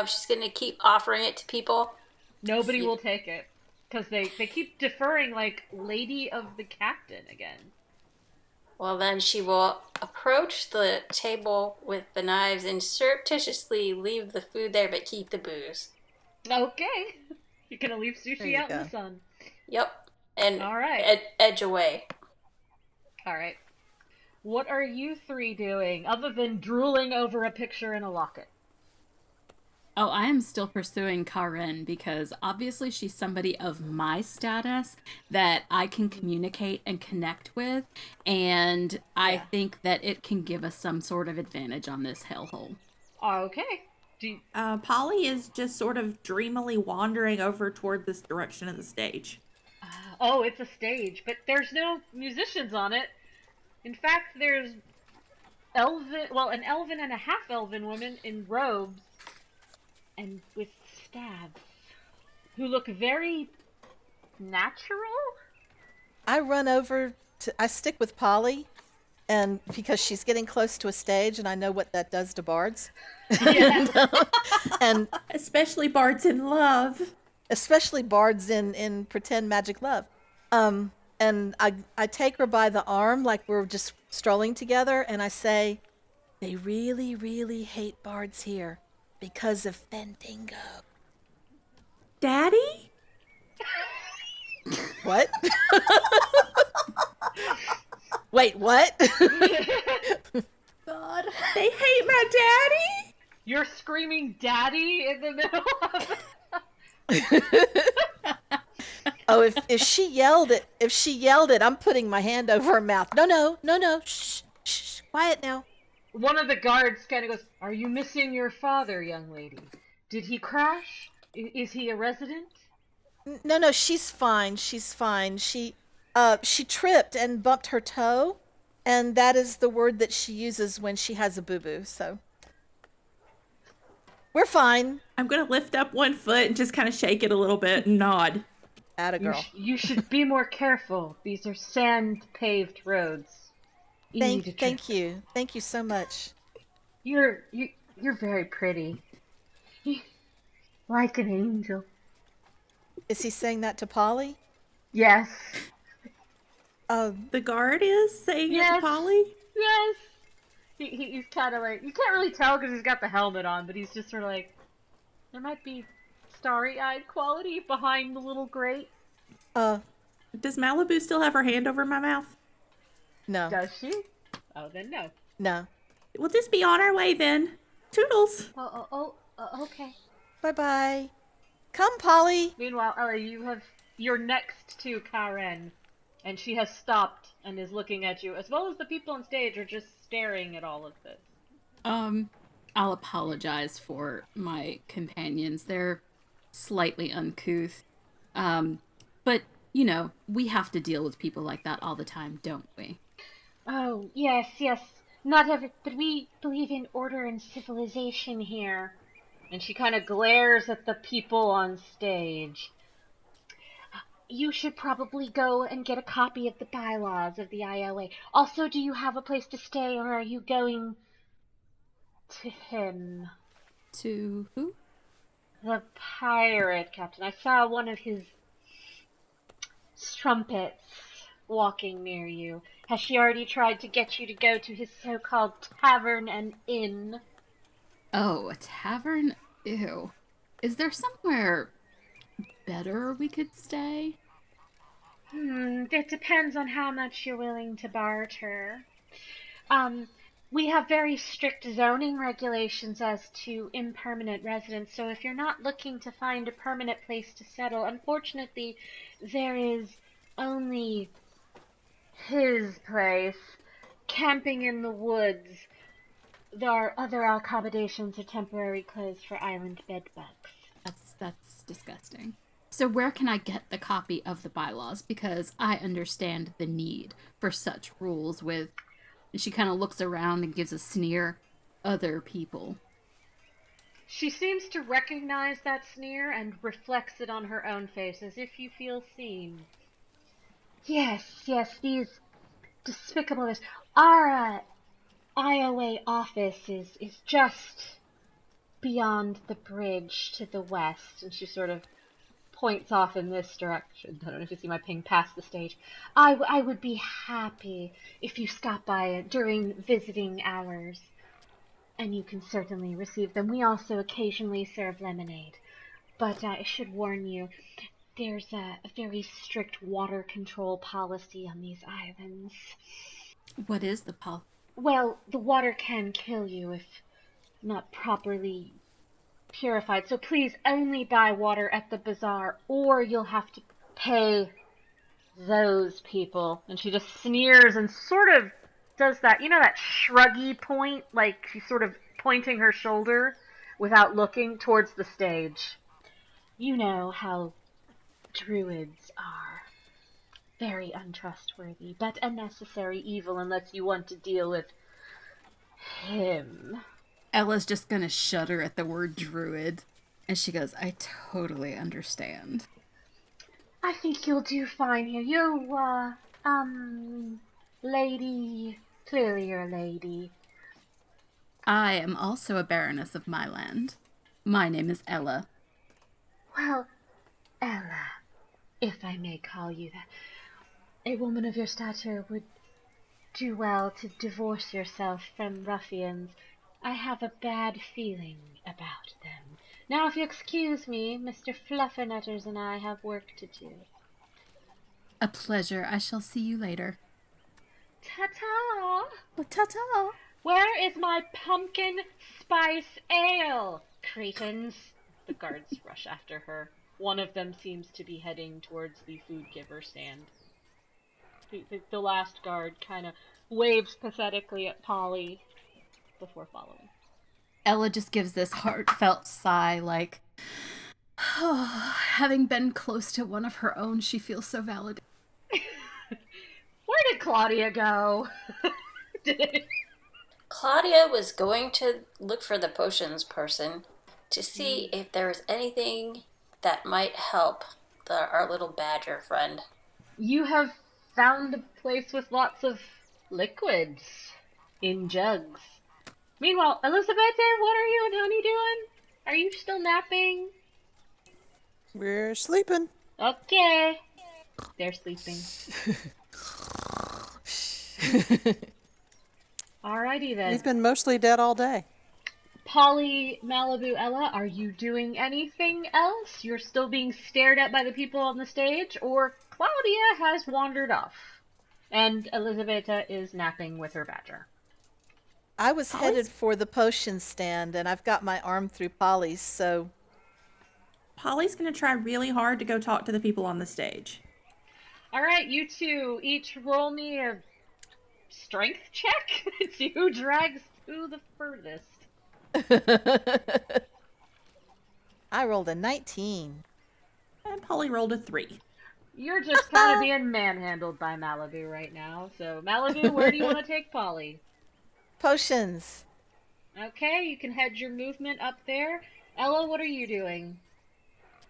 She's gonna keep offering it to people. Nobody will take it. Because they keep deferring, like, Lady of the Captain again. Well, then she will approach the table with the knives and surreptitiously leave the food there, but keep the booze. Okay. You're gonna leave There sushi you out in go. the sun. Yep. And All right. edge away. Alright. What are you three doing, other than drooling over a picture in a locket? Oh, I am still pursuing Karen because obviously she's somebody of my status that I can communicate and connect with, and I think that it can give us some sort of advantage on this hellhole. Okay. Polly is just sort of dreamily wandering over toward this direction of the stage. Oh, it's a stage, but there's no musicians on it. In fact, there's an elven and a half-elven woman in robes and with stabs who look very natural. I run over I stick with Polly, and because she's getting close to a stage, and I know what that does to bards. Yeah. And Especially bards in love. especially bards in pretend magic love. And I take her by the arm like we're just strolling together, and I say, they really, really hate bards here because of Fandango. Daddy? What? Wait, what? God. They hate my daddy? You're screaming daddy in the middle of it. Oh, if she yelled it, I'm putting my hand over her mouth. No. Shh, quiet now. One of the guards kind of goes, "Are you missing your father, young lady? Did he crash? Is he a resident?" No, she's fine. She tripped and bumped her toe, and that is the word that she uses when she has a boo-boo, so we're fine. I'm going to lift up one foot and just kind of shake it a little bit and nod. Atta girl. You should be more careful. These are sand-paved roads. Easy to trip. Thank you. Thank you so much. You're very pretty. Like an angel. Is he saying that to Polly? Yes. The guard is saying it Yes. to Polly? Yes. He's kind of like, you can't really tell because he's got the helmet on, but he's just sort of like, There might be starry-eyed quality behind the little grate. Does Malibu still have her hand over my mouth? No. Does she? Oh, then no. No. We'll just be on our way then. Toodles. Okay. Bye-bye. Come, Polly. Meanwhile, Ella, you're next to Karen, and she has stopped and is looking at you, as well as the people on stage are just staring at all of this. I'll apologize for my companions. They're slightly uncouth. But, you know, we have to deal with people like that all the time, don't we? Oh, yes. But we believe in order and civilization here. And she kind of glares at the people on stage. You should probably go and get a copy of the bylaws of the IOA. Also, do you have a place to stay, or are you going to him? To who? The pirate captain. I saw one of his trumpets walking near you. Has she already tried to get you to go to his so-called tavern and inn? Oh, a tavern? Ew. Is there somewhere better we could stay? It depends on how much you're willing to barter. We have very strict zoning regulations as to impermanent residents, so if you're not looking to find a permanent place to settle, unfortunately, there is only his place, camping in the woods. There are other accommodations are temporarily closed for island bedbugs. That's disgusting. So where can I get the copy of the bylaws? Because I understand the need for such rules with... And she kind of looks around and gives a sneer. Other people. She seems to recognize that sneer and reflects it on her own face as if you feel seen. Yes, these despicable... Our IOA office is just beyond the bridge to the west. And she sort of points off in this direction. I don't know if you see my ping past the stage. I would be happy if you stop by during visiting hours. And you can certainly receive them. We also occasionally serve lemonade. But I should warn you, there's a very strict water control policy on these islands. What is the policy? Well, the water can kill you if not properly purified. So please only buy water at the bazaar, or you'll have to pay those people. And she just sneers and sort of does that, that shruggy point, like she's sort of pointing her shoulder without looking towards the stage. You know how druids are. Very untrustworthy, but a necessary evil unless you want to deal with him. Ella's just gonna shudder at the word druid. And she goes, I totally understand. I think you'll do fine here. You, lady... Clearly you're a lady. I am also a baroness of my land. My name is Ella. Well, Ella, if I may call you that. A woman of your stature would do well to divorce yourself from ruffians. I have a bad feeling about them. Now, if you excuse me, Mr. Fluffernutters and I have work to do. A pleasure. I shall see you later. Ta-ta! Ta-ta! Where is my pumpkin spice ale? Cretins! The guards rush after her. One of them seems to be heading towards the food giver stand. The last guard kind of waves pathetically at Polly before following. Ella just gives this heartfelt sigh, like, oh, having been close to one of her own, she feels so validated. Where did Claudia go? Claudia was going to look for the potions person to see if there was anything that might help our little badger friend. You have found a place with lots of liquids in jugs. Meanwhile, Elizabeth, what are you and Honey doing? Are you still napping? We're sleeping. Okay. They're sleeping. Alrighty then. We've been mostly dead all day. Polly, Malibu, Ella, are you doing anything else? You're still being stared at by the people on the stage, or Claudia has wandered off, and Elizabeta is napping with her badger. I was Polly's- headed for the potion stand, and I've got my arm through Polly's, so Polly's going to try really hard to go talk to the people on the stage. All right, you two, each roll me a strength check to see who drags who the furthest. I rolled a 19. And Polly rolled a 3. You're just kind of being manhandled by Malibu right now. So, Malibu, where do you want to take Polly? Potions. Okay, you can head your movement up there. Ella, what are you doing?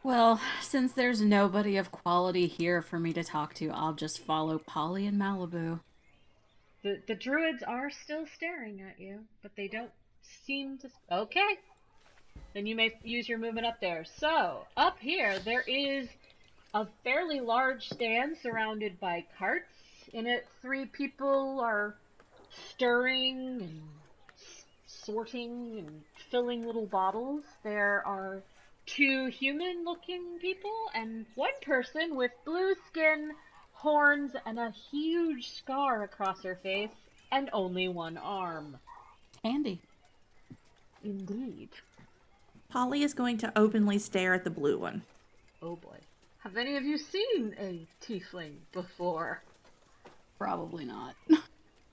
Well, since there's nobody of quality here for me to talk to, I'll just follow Polly and Malibu. The druids are still staring at you, but they don't seem to... Okay. Then you may use your movement up there. So, up here, there is a fairly large stand surrounded by carts. In it, 3 people are stirring and sorting and filling little bottles. There are 2 human-looking people and 1 person with blue skin, horns, and a huge scar across her face, and only 1 arm. Handy. Indeed. Polly is going to openly stare at the blue one. Oh boy. Have any of you seen a tiefling before? Probably not.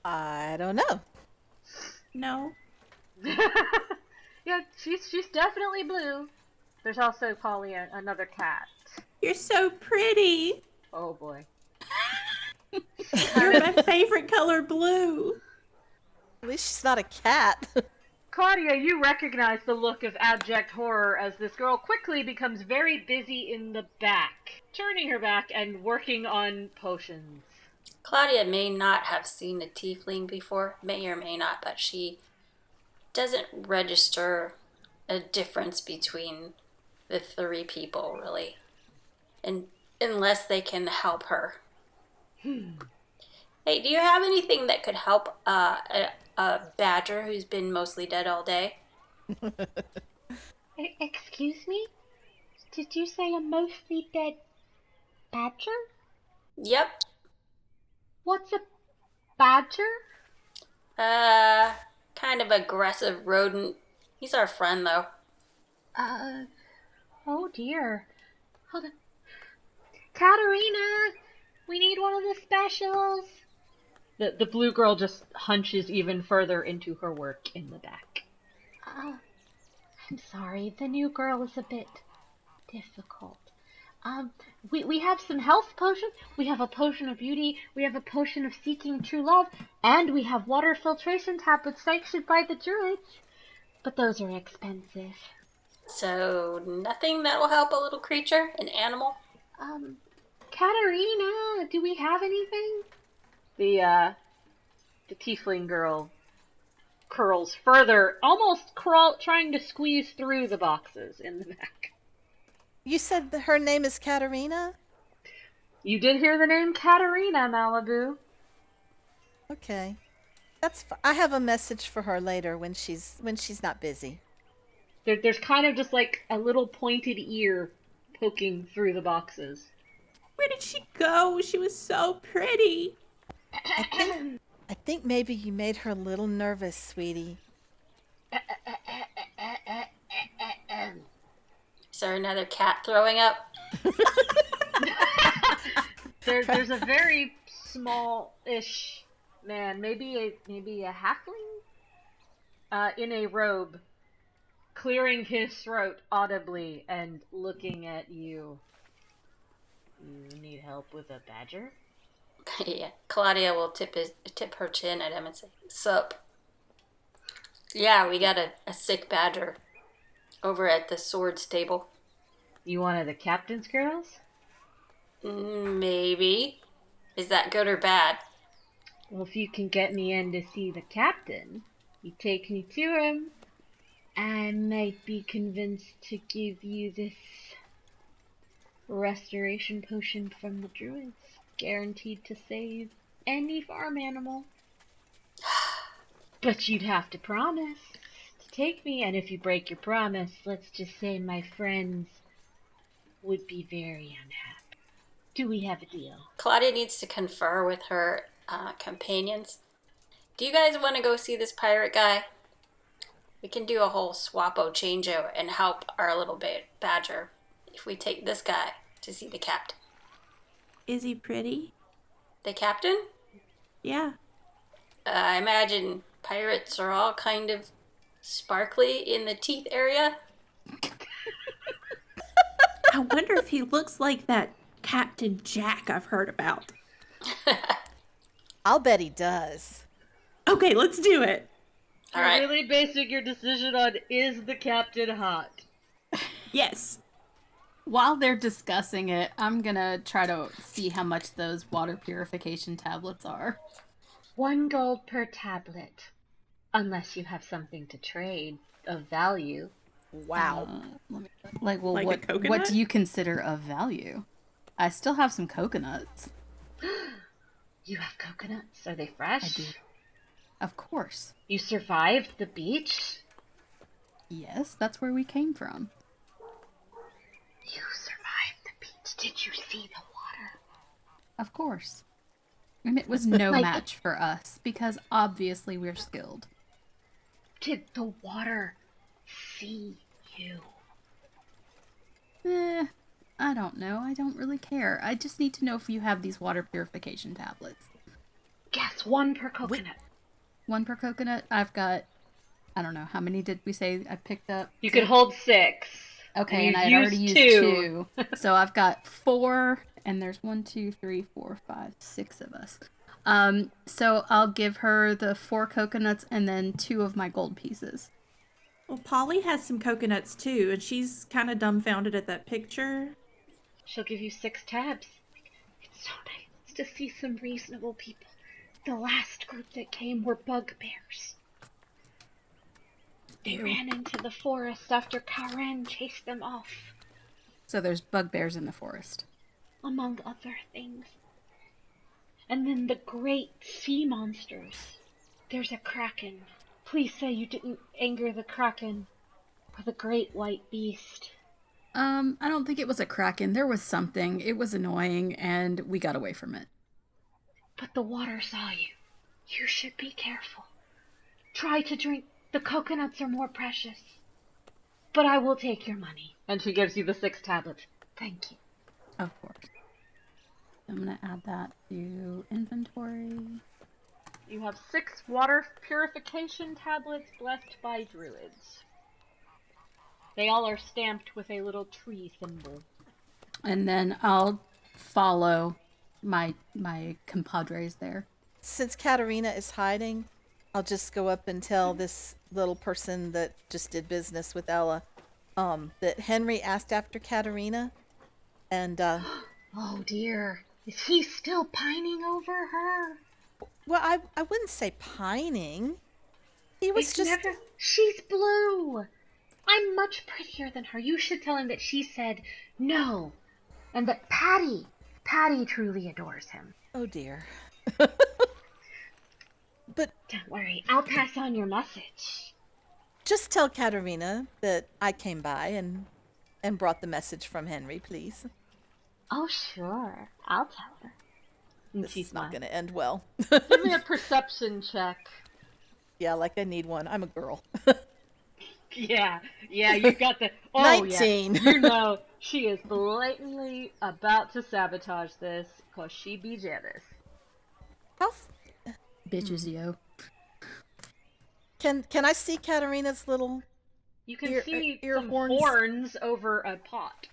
I don't know. No. Yeah, she's definitely blue. There's also Polly, another cat. You're so pretty. Oh boy. You're my favorite color, blue. At least she's not a cat. Claudia, you recognize the look of abject horror as this girl quickly becomes very busy in the back, turning her back and working on potions. Claudia may not have seen a tiefling before, may or may not, but she doesn't register a difference between the 3 people, really. And unless they can help her. Hey, do you have anything that could help a badger who's been mostly dead all day? Excuse me? Did you say a mostly dead badger? Yep. What's a badger? Kind of aggressive rodent. He's our friend, though. Oh dear. Hold on. Katerina! We need one of the specials! The blue girl just hunches even further into her work in the back. I'm sorry, the new girl is a bit difficult. We have some health potions, we have a potion of beauty, we have a potion of seeking true love, and we have water filtration tablets sanctioned by the druids. But those are expensive. So, nothing that will help a little creature? An animal? Katerina, do we have anything? The tiefling girl curls further, almost trying to squeeze through the boxes in the back. You said that her name is Katerina? You did hear the name Katerina, Malibu. Okay. That's I have a message for her later when she's not busy. There's kind of just like a little pointed ear poking through the boxes. Where did she go? She was so pretty. I think maybe you made her a little nervous, sweetie. Is there another cat throwing up? There's a very small-ish man, maybe a halfling, in a robe, clearing his throat audibly and looking at you. You need help with a badger? Yeah, Claudia will tip her chin at him and say, "Sup?" Yeah, we got a sick badger over at the swords table. You one of the captain's girls? Maybe. Is that good or bad? Well, if you can get me in to see the captain, you take me to him, I might be convinced to give you this restoration potion from the druids, guaranteed to save any farm animal. But you'd have to promise. take me, and if you break your promise, let's just say my friends would be very unhappy. Do we have a deal? Claudia needs to confer with her companions. Do you guys want to go see this pirate guy? We can do a whole swappo changeo and help our little badger if we take this guy to see the captain. Is he pretty? The captain? Yeah. I imagine pirates are all kind of sparkly in the teeth area. I wonder if he looks like that Captain Jack I've heard about. I'll bet he does. Okay, let's do it. All right. You're really basing your decision on, is the captain hot? Yes. While they're discussing it, I'm gonna try to see how much those water purification tablets are. 1 gold per tablet. Unless you have something to trade of value. Wow. Like, well, Like a what coconut? do you consider of value? I still have some coconuts. You have coconuts? Are they fresh? I do. Of course. You survived the beach? Yes, that's where we came from. You survived the beach. Did you see the water? Of course. And it was no Like- match for us, because obviously we're skilled. Did the water see you? I don't know. I don't really care. I just need to know if you have these water purification tablets. Guess 1 per coconut. 1 per coconut. I've got, I don't know, how many did we say I picked up? You could hold 6. Okay, and you've I had already used used 2. So I've got 4, and there's 1, 2, 3, 4, 5, 6 of us. So I'll give her the 4 coconuts and then 2 of my gold pieces. Well, Polly has some coconuts too, and she's kind of dumbfounded at that picture. She'll give you 6 tabs. It's so nice to see some reasonable people. The last group that came were bugbears. They ran into the forest after Karen chased them off, So there's bugbears in the forest. among other things. And then the great sea monsters. There's a kraken. Please say you didn't anger the kraken or the great white beast. I don't think it was a kraken. There was something. It was annoying, and we got away from it. But the water saw you. You should be careful. Try to drink. The coconuts are more precious. But I will take your money. And she gives you the 6 tablets. Thank you. Of course. I'm gonna add that to inventory. You have 6 water purification tablets blessed by druids. They all are stamped with a little tree symbol. And then I'll follow my compadres there. Since Katerina is hiding, I'll just go up and tell this little person that just did business with Ella that Henry asked after Katerina. And, Oh dear. Is he still pining over her? well, I wouldn't say pining. He was It's just... never- She's blue. I'm much prettier than her. You should tell him that she said no. And that Patty truly adores him. Oh, dear. But Don't worry, I'll pass on your message. just tell Katerina that I came by and brought the message from Henry, please. Oh, sure. I'll tell her. And This she's is not not going to end well. Give me a perception check. Yeah, like I need one. I'm a girl. Yeah, you got the... Oh, 19. Yeah. You know, she is blatantly about to sabotage this, because she be jealous. How... Bitches, yo. Can I see Katerina's little... You can Ear- see ear some horns. horns over a pot.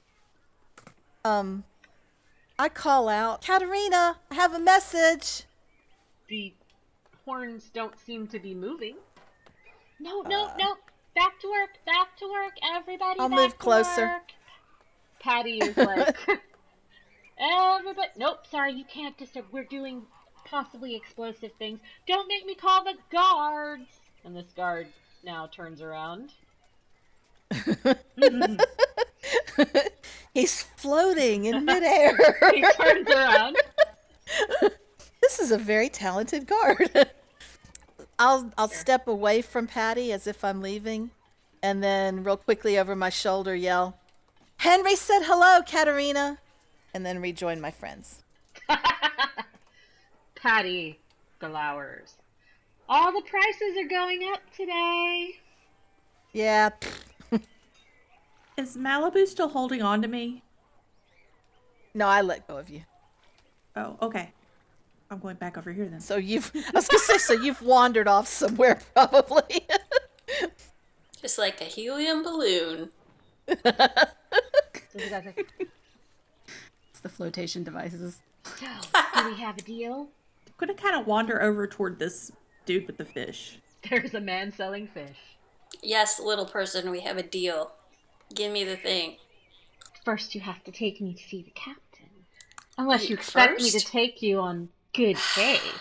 I call out, Katerina, I have a message. The horns don't seem to be moving. No. Back to work, everybody. I'll back move to closer. work. Patty is like, everybody. Nope, sorry, you can't disturb. We're doing possibly explosive things. Don't make me call the guards. And this guard now turns around. He's floating in midair. He turns around. This is a very talented guard. I'll step away from Patty as if I'm leaving, and then real quickly over my shoulder yell, "Henry said hello, Katerina," and then rejoin my friends. Patty glowers. All the prices are going up today. Yeah. Is Malibu still holding on to me? No, I let go of you. Oh, okay. I'm going back over here then. So I was gonna say, so you've wandered off somewhere probably. Just like a helium balloon. So we got It's the flotation devices. So, do we have a deal? I'm gonna kind of wander over toward this dude with the fish. There's a man selling fish. Yes, little person, we have a deal. Give me the thing. First, you have to take me to see the captain. Unless you expect me to take you on good faith.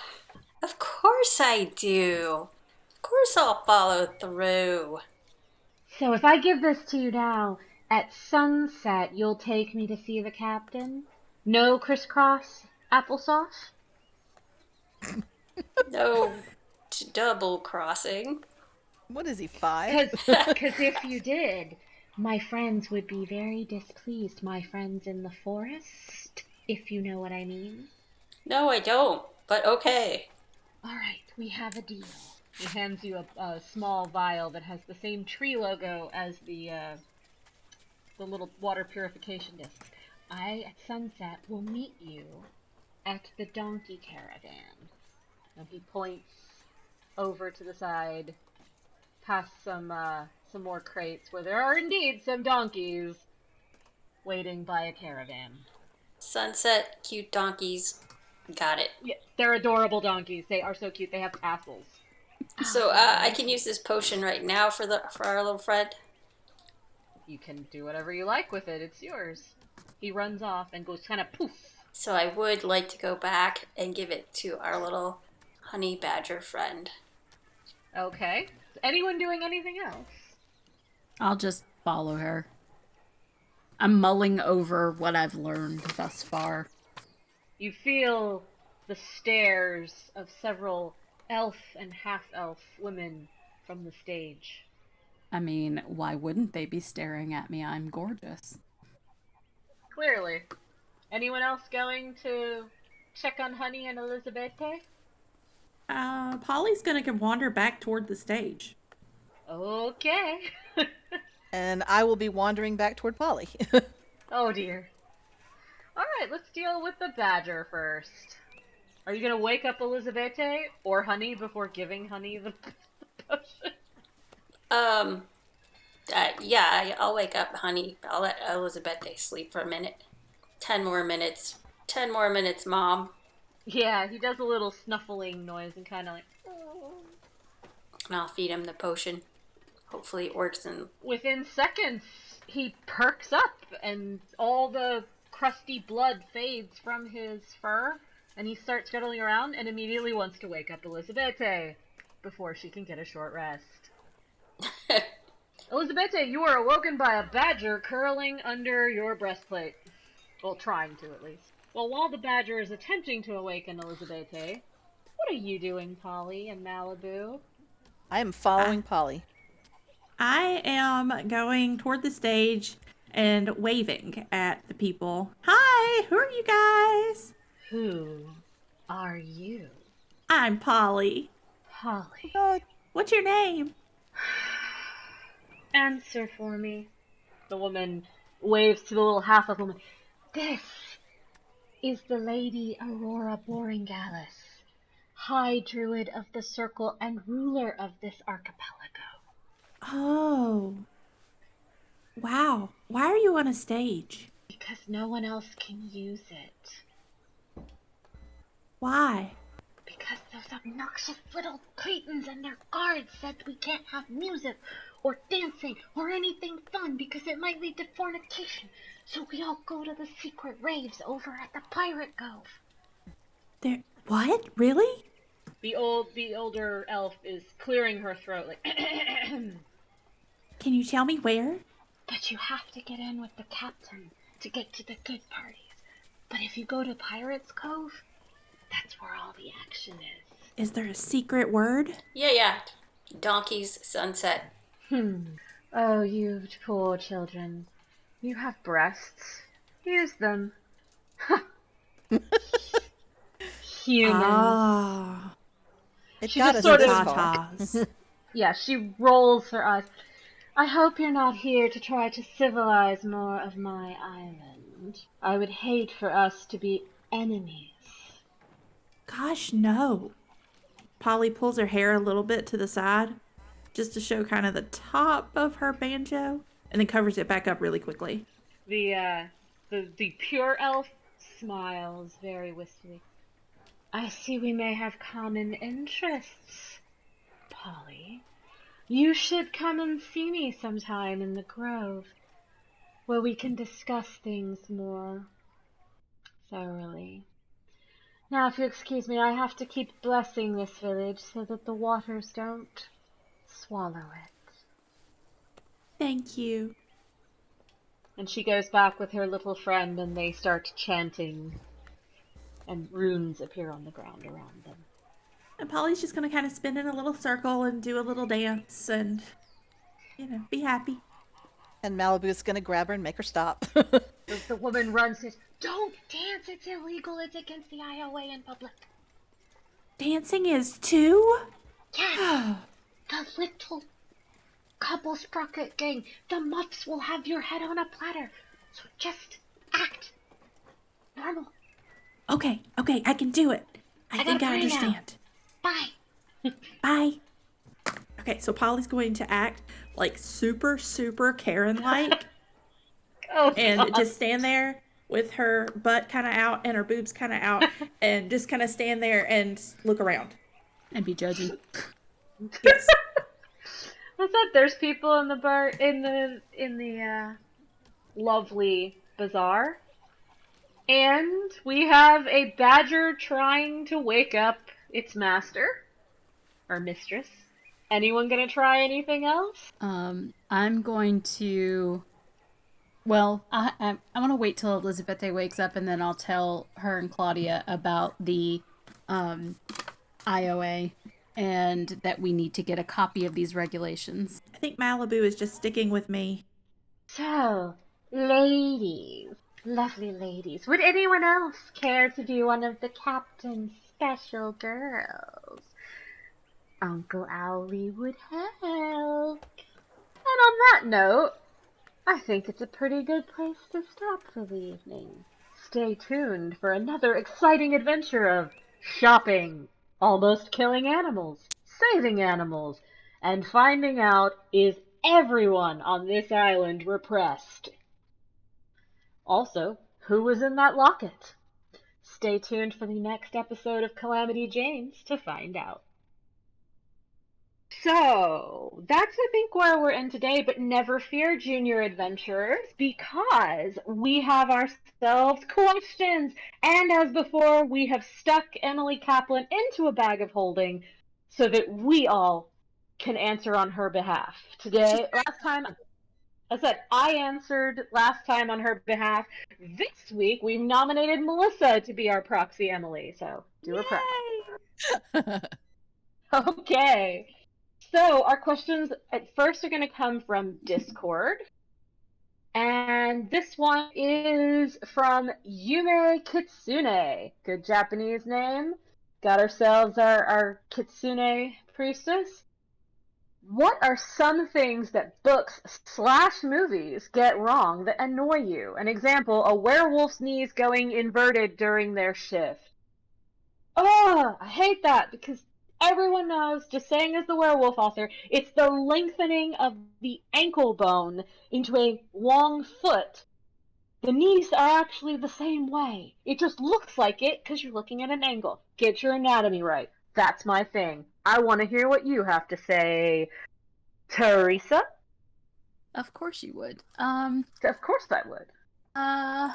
Of course I do. Of course I'll follow through. So if I give this to you now, at sunset you'll take me to see the captain? No crisscross applesauce? No double crossing. What is he, 5? Because if you did, my friends would be very displeased. My friends in the forest, if you know what I mean. No, I don't. But okay. All right, we have a deal. He hands you a small vial that has the same tree logo as the little water purification disc. I, at sunset, will meet you at the donkey caravan. And he points over to the side, past some more crates where there are indeed some donkeys waiting by a caravan. Sunset, cute donkeys. Got it. Yeah, they're adorable donkeys. They are so cute. They have tassels. So I can use this potion right now for our little friend. You can do whatever you like with it. It's yours. He runs off and goes kind of poof. So I would like to go back and give it to our little honey badger friend. Okay. Is anyone doing anything else? I'll just follow her. I'm mulling over what I've learned thus far. You feel the stares of several elf and half-elf women from the stage. I mean, why wouldn't they be staring at me? I'm gorgeous. Clearly. Anyone else going to check on Honey and Elizabete? Polly's gonna wander back toward the stage. Okay. And I will be wandering back toward Polly. Oh dear. Alright, let's deal with the badger first. Are you gonna wake up Elizabete or Honey before giving Honey the potion? Yeah, I'll wake up Honey. I'll let Elizabeth sleep for a minute. 10 more minutes. 10 more minutes, Mom. Yeah, he does a little snuffling noise and kind of like... Oh. And I'll feed him the potion. Hopefully it works. And within seconds, he perks up and all the crusty blood fades from his fur, and he starts scuttling around and immediately wants to wake up Elizabete before she can get a short rest. Elizabete, you are awoken by a badger curling under your breastplate. Well, trying to, at least. Well, while the badger is attempting to awaken Elizabete, what are you doing, Polly and Malibu? I am following Polly. I am going toward the stage and waving at the people. Hi, who are you guys? Who are you? I'm Polly. Polly. What's your name? Answer for me. The woman waves to the little half-elf woman. This is the Lady Aurora Boringalis, High Druid of the Circle and ruler of this archipelago. Oh. Wow. Why are you on a stage? Because no one else can use it. Why? Because those obnoxious little cretins and their guards said we can't have music or dancing or anything fun because it might lead to fornication. So we all go to the secret raves over at the Pirate Cove. What? Really? The older elf is clearing her throat like Can you tell me where? But you have to get in with the captain to get to the good parties. But if you go to Pirates Cove, that's where all the action is. Is there a secret word? Yeah. Donkey's sunset. Oh, you poor children. You have breasts. Use them. Humans. Ah. It She got just us sort this of- far. Tatas. Yeah, she rolls her eyes. I hope you're not here to try to civilize more of my island. I would hate for us to be enemies. Gosh, no. Polly pulls her hair a little bit to the side just to show kind of the top of her banjo and then covers it back up really quickly. The pure elf smiles very wistfully. I see we may have common interests, Polly. You should come and see me sometime in the grove, where we can discuss things more thoroughly. Now, if you excuse me, I have to keep blessing this village so that the waters don't swallow it. Thank you. And she goes back with her little friend and they start chanting, and runes appear on the ground around them. And Polly's just going to kind of spin in a little circle and do a little dance and, be happy. And Malibu's going to grab her and make her stop. The woman runs and says, "Don't dance, it's illegal, it's against the IOA in public." Dancing is too? Yes, the little couple sprocket gang, the Muffs will have your head on a platter, so just act normal. Okay, I can do it. I think I understand. Bye. Bye. Okay, so Polly's going to act like super, super Karen-like and just stand there with her butt kind of out and her boobs kind of out and just kind of stand there and look around. And be judging. Yes. What's up? There's people in the bar, in the lovely bazaar. And we have a badger trying to wake up its master. Or mistress. Anyone gonna try anything else? I'm going to. Well, I want to wait till Elizabeth wakes up, and then I'll tell her and Claudia about the IOA and that we need to get a copy of these regulations. I think Malibu is just sticking with me. So, ladies, lovely ladies, would anyone else care to be one of the captain's special girls? Uncle Owlie would help. And on that note, I think it's a pretty good place to stop for the evening. Stay tuned for another exciting adventure of shopping, almost killing animals, saving animals, and finding out, is everyone on this island repressed? Also, who was in that locket? Stay tuned for the next episode of Calamity Janes to find out. So, that's I think where we're in today, but never fear, junior adventurers, because we have ourselves questions, and as before, we have stuck Emily Kaplan into a bag of holding so that we all can answer on her behalf. Today, last time, I said I answered last time on her behalf. This week, we've nominated Melissa to be our proxy Emily, so do her proud. Okay. So our questions at first are going to come from Discord. And this one is from Yume Kitsune. Good Japanese name. Got ourselves our Kitsune priestess. What are some things that books/movies get wrong that annoy you? An example, a werewolf's knees going inverted during their shift. Oh, I hate that because everyone knows, just saying as the werewolf author, it's the lengthening of the ankle bone into a long foot. The knees are actually the same way. It just looks like it because you're looking at an angle. Get your anatomy right. That's my thing. I want to hear what you have to say. Theresa? Of course you would. Of course I would. I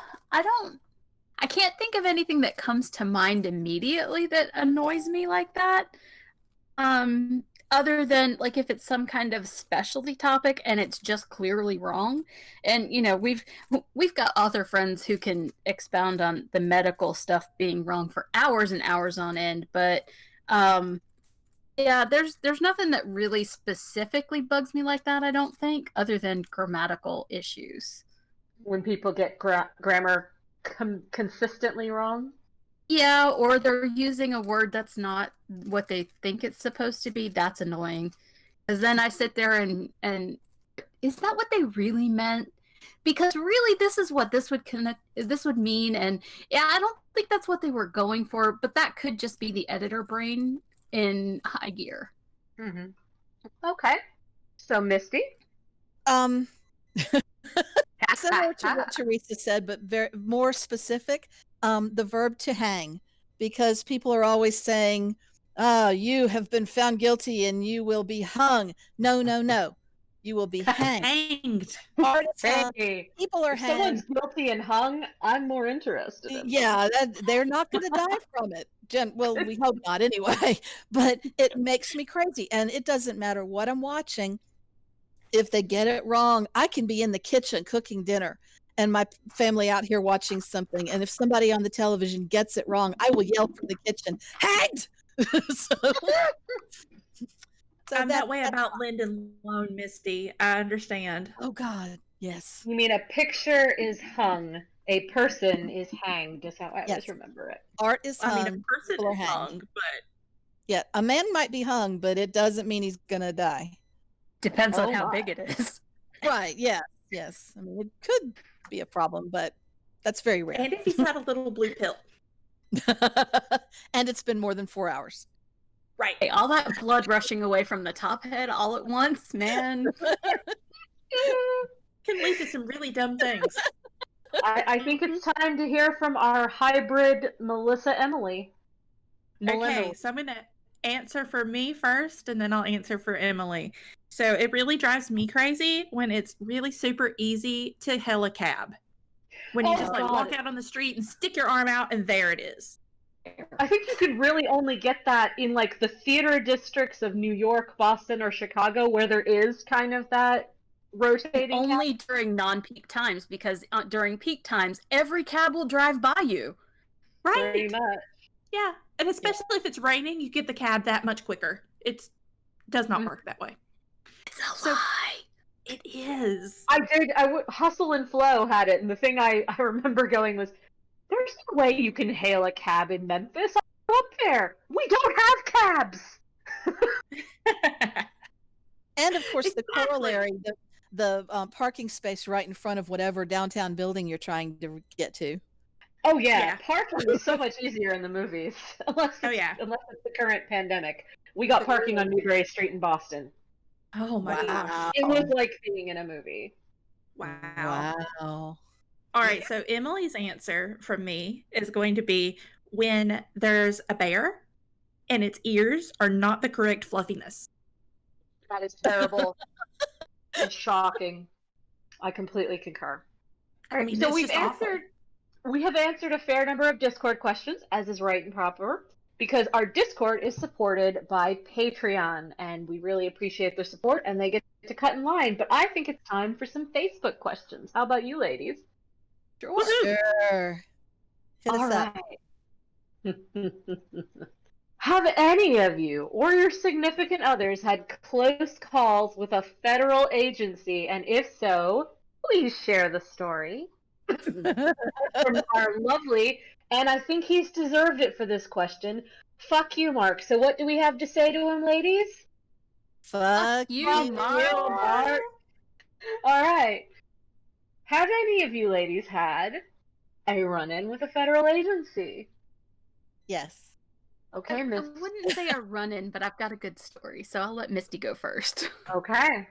can't think of anything that comes to mind immediately that annoys me like that. Other than like if it's some kind of specialty topic and it's just clearly wrong. And we've got author friends who can expound on the medical stuff being wrong for hours and hours on end, but Yeah, there's nothing that really specifically bugs me like that, I don't think, other than grammatical issues. When people get grammar consistently wrong. Yeah, or they're using a word that's not what they think it's supposed to be. That's annoying. Because then I sit there and is that what they really meant? Because really, this is what this would mean, and yeah, I don't think that's what they were going for. But that could just be the editor brain in high gear. Mm-hmm. Okay, so Misty. Similar to what Theresa said, but more specific, the verb to hang, because people are always saying, you have been found guilty and you will be hung. No, no, no. You will be hanged. Hanged. Hey, people are if hanged. someone's guilty and hung, I'm more interested in Yeah, they're not going to die from it. Well, we hope not anyway, but it makes me crazy. And it doesn't matter what I'm watching. If they get it wrong, I can be in the kitchen cooking dinner and my family out here watching something. And if somebody on the television gets it wrong, I will yell from the kitchen, hanged! So I'm that way about Lyndon Lone, Misty. I understand. Oh, God, yes. You mean a picture is hung, a person is hanged, is how I always remember it. Art is hung. I mean, a person is hung, but... Yeah, a man might be hung, but it doesn't mean he's going to die. Depends on how big it is. Right, yes. I mean, it could be a problem, but that's very rare. And if he's had a little blue pill. And it's been more than 4 hours. Right. Hey, all that blood rushing away from the top head all at once, man. Can lead to some really dumb things. I think it's time to hear from our hybrid Melissa Emily. Okay, so I'm going to answer for me first, and then I'll answer for Emily. So it really drives me crazy when it's really super easy to hail a cab. When you just walk out on the street and stick your arm out, and there it is. I think you could really only get that in like the theater districts of New York, Boston, or Chicago, where there is kind of that rotating. Only during non-peak times, because during peak times, every cab will drive by you. Right. Pretty much. Yeah, and especially if it's raining, you get the cab that much quicker. It does not work that way. It's a lie. It is. Hustle and Flow had it, and the thing I remember going was, there's no way you can hail a cab in Memphis. I'm up there. We don't have cabs. And of course, the corollary, the parking space right in front of whatever downtown building you're trying to get to. Oh yeah. Parking is so much easier in the movies, unless it's the current pandemic. We got parking on Newbury Street in Boston. Oh my gosh. It was like being in a movie. Wow. All right, so Emily's answer from me is going to be when there's a bear and its ears are not the correct fluffiness. That is terrible. It's shocking. I completely concur. All right, so we have answered a fair number of Discord questions, as is right and proper, because our Discord is supported by Patreon, and we really appreciate their support, and they get to cut in line. But I think it's time for some Facebook questions. How about you, ladies? Sure. Hit us up. Have any of you or your significant others had close calls with a federal agency? And if so, please share the story. From our lovely, and I think he's deserved it for this question, fuck you, Mark. So what do we have to say to him, ladies? Fuck you, Mark. All right. Have any of you ladies had a run-in with a federal agency? Yes. Okay, I wouldn't say a run-in, but I've got a good story, so I'll let Misty go first. Okay.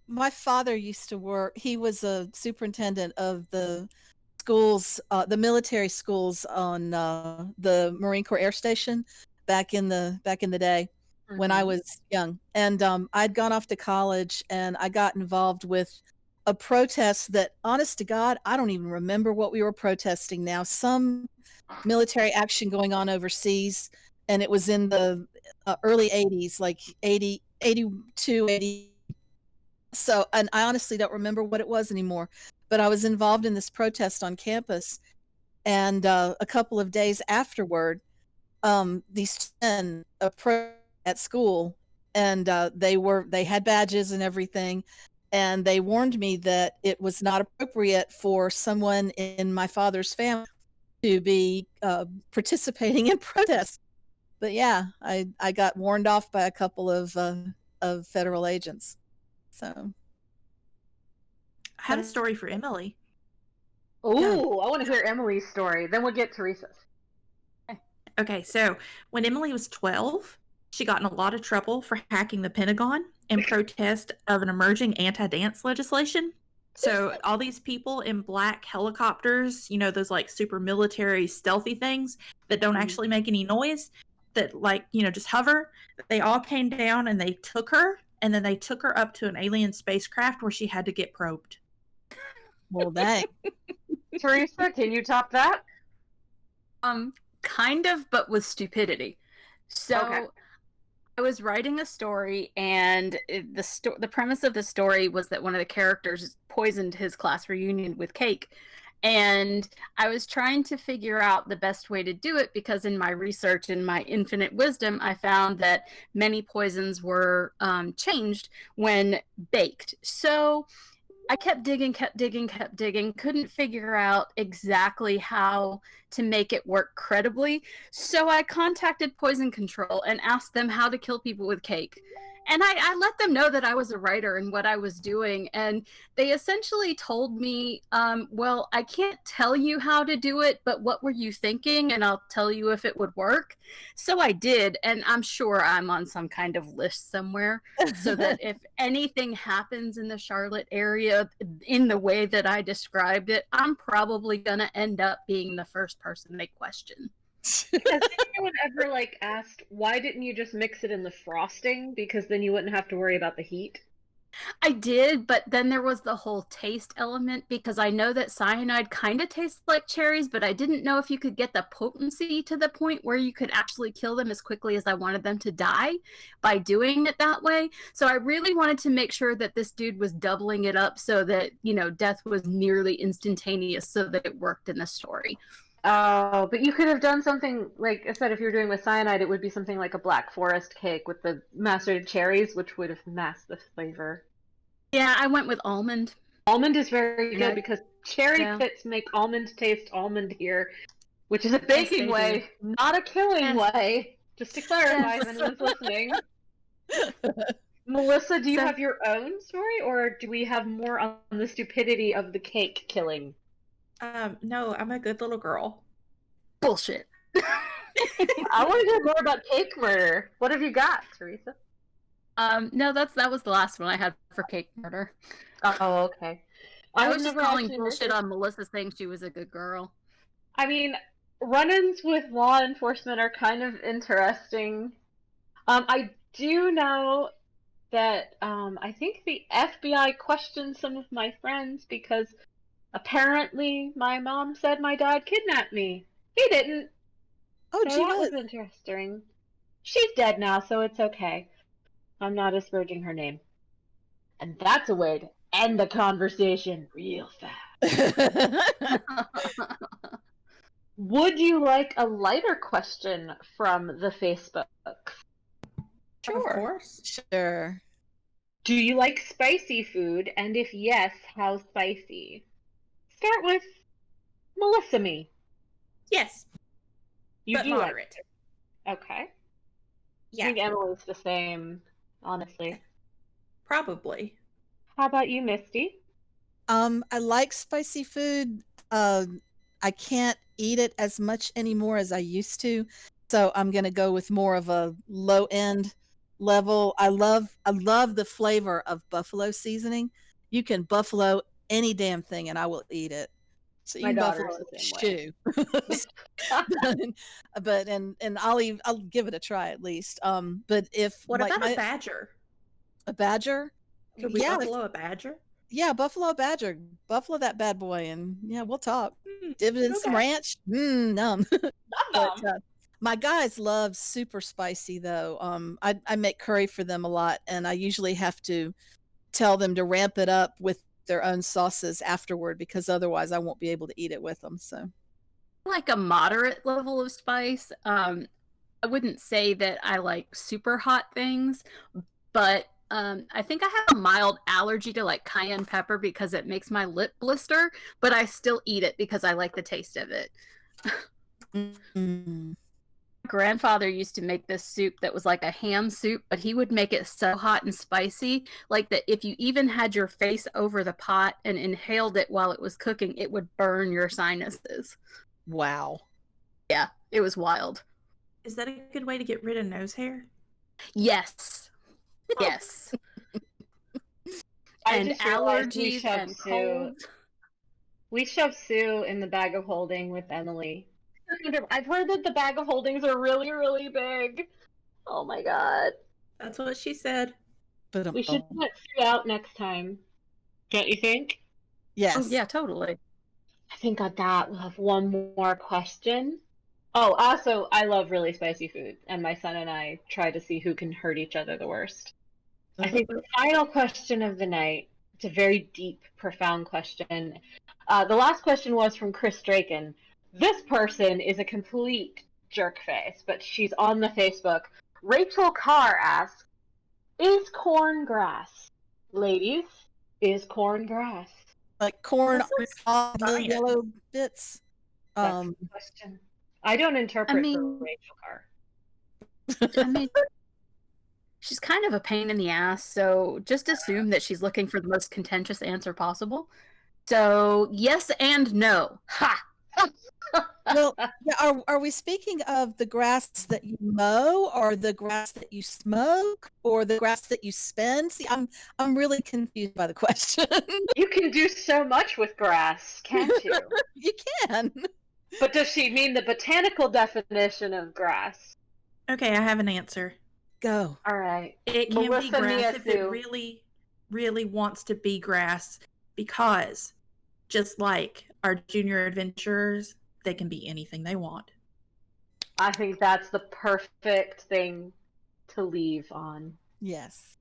My father used to work, he was a superintendent of the schools, the military schools on the Marine Corps Air Station back in the day when I was young. And I'd gone off to college and I got involved with a protest that, honest to God, I don't even remember what we were protesting now. Some military action going on overseas, and it was in the early 80s, like 80, 82, 80. So, and I honestly don't remember what it was anymore, but I was involved in this protest on campus. And a couple of days afterward, these 10 approached at school, and they had badges and everything, and they warned me that it was not appropriate for someone in my father's family to be participating in protests. But yeah, I got warned off by a couple of federal agents. So I have a story for Emily. Ooh, I want to hear Emily's story. Then we'll get Theresa's. Okay, so when Emily was 12, she got in a lot of trouble for hacking the Pentagon in protest of an emerging anti-dance legislation. So all these people in black helicopters, you know, those like super military stealthy things that don't actually make any noise, that like, you know, just hover, they all came down and they took her, and then they took her up to an alien spacecraft where she had to get probed. well, dang. Theresa, can you top that? Kind of, but with stupidity. So Okay. I was writing a story, and the premise of the story was that one of the characters poisoned his class reunion with cake. And I was trying to figure out the best way to do it, because in my research and my infinite wisdom, I found that many poisons were changed when baked. So I kept digging, couldn't figure out exactly how to make it work credibly. So I contacted Poison Control and asked them how to kill people with cake. And I let them know that I was a writer and what I was doing. And they essentially told me, well, I can't tell you how to do it, but what were you thinking? And I'll tell you if it would work. So I did. And I'm sure I'm on some kind of list somewhere, so that if anything happens in the Charlotte area in the way that I described it, I'm probably going to end up being the first person they question. Has anyone ever like asked, why didn't you just mix it in the frosting? Because then you wouldn't have to worry about the heat. I did, but then there was the whole taste element, because I know that cyanide kind of tastes like cherries, but I didn't know if you could get the potency to the point where you could actually kill them as quickly as I wanted them to die by doing it that way. So I really wanted to make sure that this dude was doubling it up so that, you know, death was nearly instantaneous so that it worked in the story. Oh, but you could have done something, like I said, if you were doing with cyanide, it would be something like a Black Forest cake with the macerated cherries, which would have masked the flavor. Yeah, I went with almond. Almond is very good because cherry pits make almond taste almondier, which is a baking way, not a killing way. Just to clarify if anyone's listening. Melissa, do you have your own story, or do we have more on the stupidity of the cake killing? No, I'm a good little girl. Bullshit. I want to hear more about cake murder. What have you got, Theresa? No, that was the last one I had for cake murder. Oh, okay. I was just calling bullshit on Melissa saying she was a good girl. I mean, run-ins with law enforcement are kind of interesting. I do know that I think the FBI questioned some of my friends because apparently my mom said my dad kidnapped me. He didn't. Oh, so that was interesting. She's dead now, so it's okay. I'm not asperging her name. And that's a way to end the conversation real fast. Would you like a lighter question from the Facebook? Sure. Of course. Sure. Do you like spicy food? And if yes, how spicy? Start with Melissa me. Yes. You but do moderate. Like okay. Yeah. I think Emily's the same, honestly. Probably. How about you, Misty? I like spicy food. I can't eat it as much anymore as I used to, so I'm gonna go with more of a low end level. I love the flavor of buffalo seasoning. You can buffalo any damn thing, and I will eat it. So you My can daughter's buffalo the a same stew, but I'll give it a try at least. But if what like about a badger? A badger? Could we buffalo a badger? Yeah, buffalo badger. Buffalo that bad boy, and yeah, we'll talk. Dip it in some ranch. Numb. But, my guys love super spicy though. I make curry for them a lot, and I usually have to tell them to ramp it up with their own sauces afterward, because otherwise I won't be able to eat it with them. So like a moderate level of spice. wouldn't say that I like super hot things, but I think I have a mild allergy to like cayenne pepper because it makes my lip blister, but I still eat it because I like the taste of it. Mm. Grandfather used to make this soup that was like a ham soup, but he would make it so hot and spicy, like that if you even had your face over the pot and inhaled it while it was cooking, it would burn your sinuses. Wow. Yeah, it was wild. Is that a good way to get rid of nose hair? Yes. Yes. I And just realized allergies and colds. We shoved Sue in the bag of holding with Emily. I've heard that the bag of holdings are really, really big. Oh my god. That's what she said. We should put Sue out next time. Don't you think? Yes. Oh, yeah, totally. I think on that we'll have one more question. Oh, also, I love really spicy food, and my son and I try to see who can hurt each other the worst. I think the final question of the night, it's a very deep, profound question. The last question was from Chris Draken. This person is a complete jerkface, but she's on the Facebook. Rachel Carr asks, is corn grass? Ladies, is corn grass? Like corn on the science. yellow bits. That's the question. I don't interpret for Rachel Carr. I mean, she's kind of a pain in the ass, so just assume that she's looking for the most contentious answer possible. So, yes and no. Ha! Well, yeah, are we speaking of the grass that you mow, or the grass that you smoke, or the grass that you spin? See, I'm really confused by the question. You can do so much with grass, can't you? You can. But does she mean the botanical definition of grass? Okay, I have an answer. Go. All right. It can Melissa be grass if it Niasu. really, really wants to be grass, because just like our junior adventurers, they can be anything they want. I think that's the perfect thing to leave on. Yes.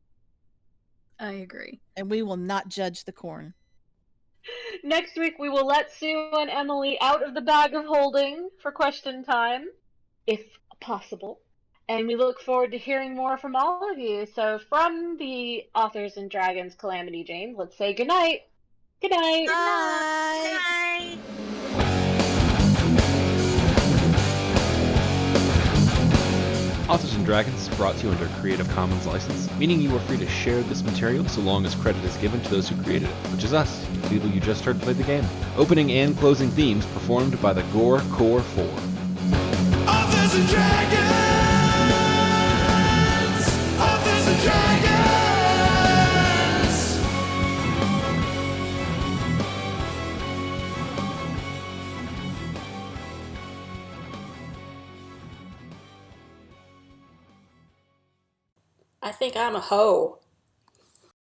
I agree. And we will not judge the corn. Next week, we will let Sue and Emily out of the bag of holding for question time, if possible. And we look forward to hearing more from all of you. So from the Authors and Dragons Calamity Jane, let's say goodnight. Good night. Bye. Authors and Dragons is brought to you under a Creative Commons license, meaning you are free to share this material so long as credit is given to those who created it, which is us, the people you just heard play the game. Opening and closing themes performed by the Gore Core 4. Authors and Dragons! Authors and Dragons! I think I'm a hoe.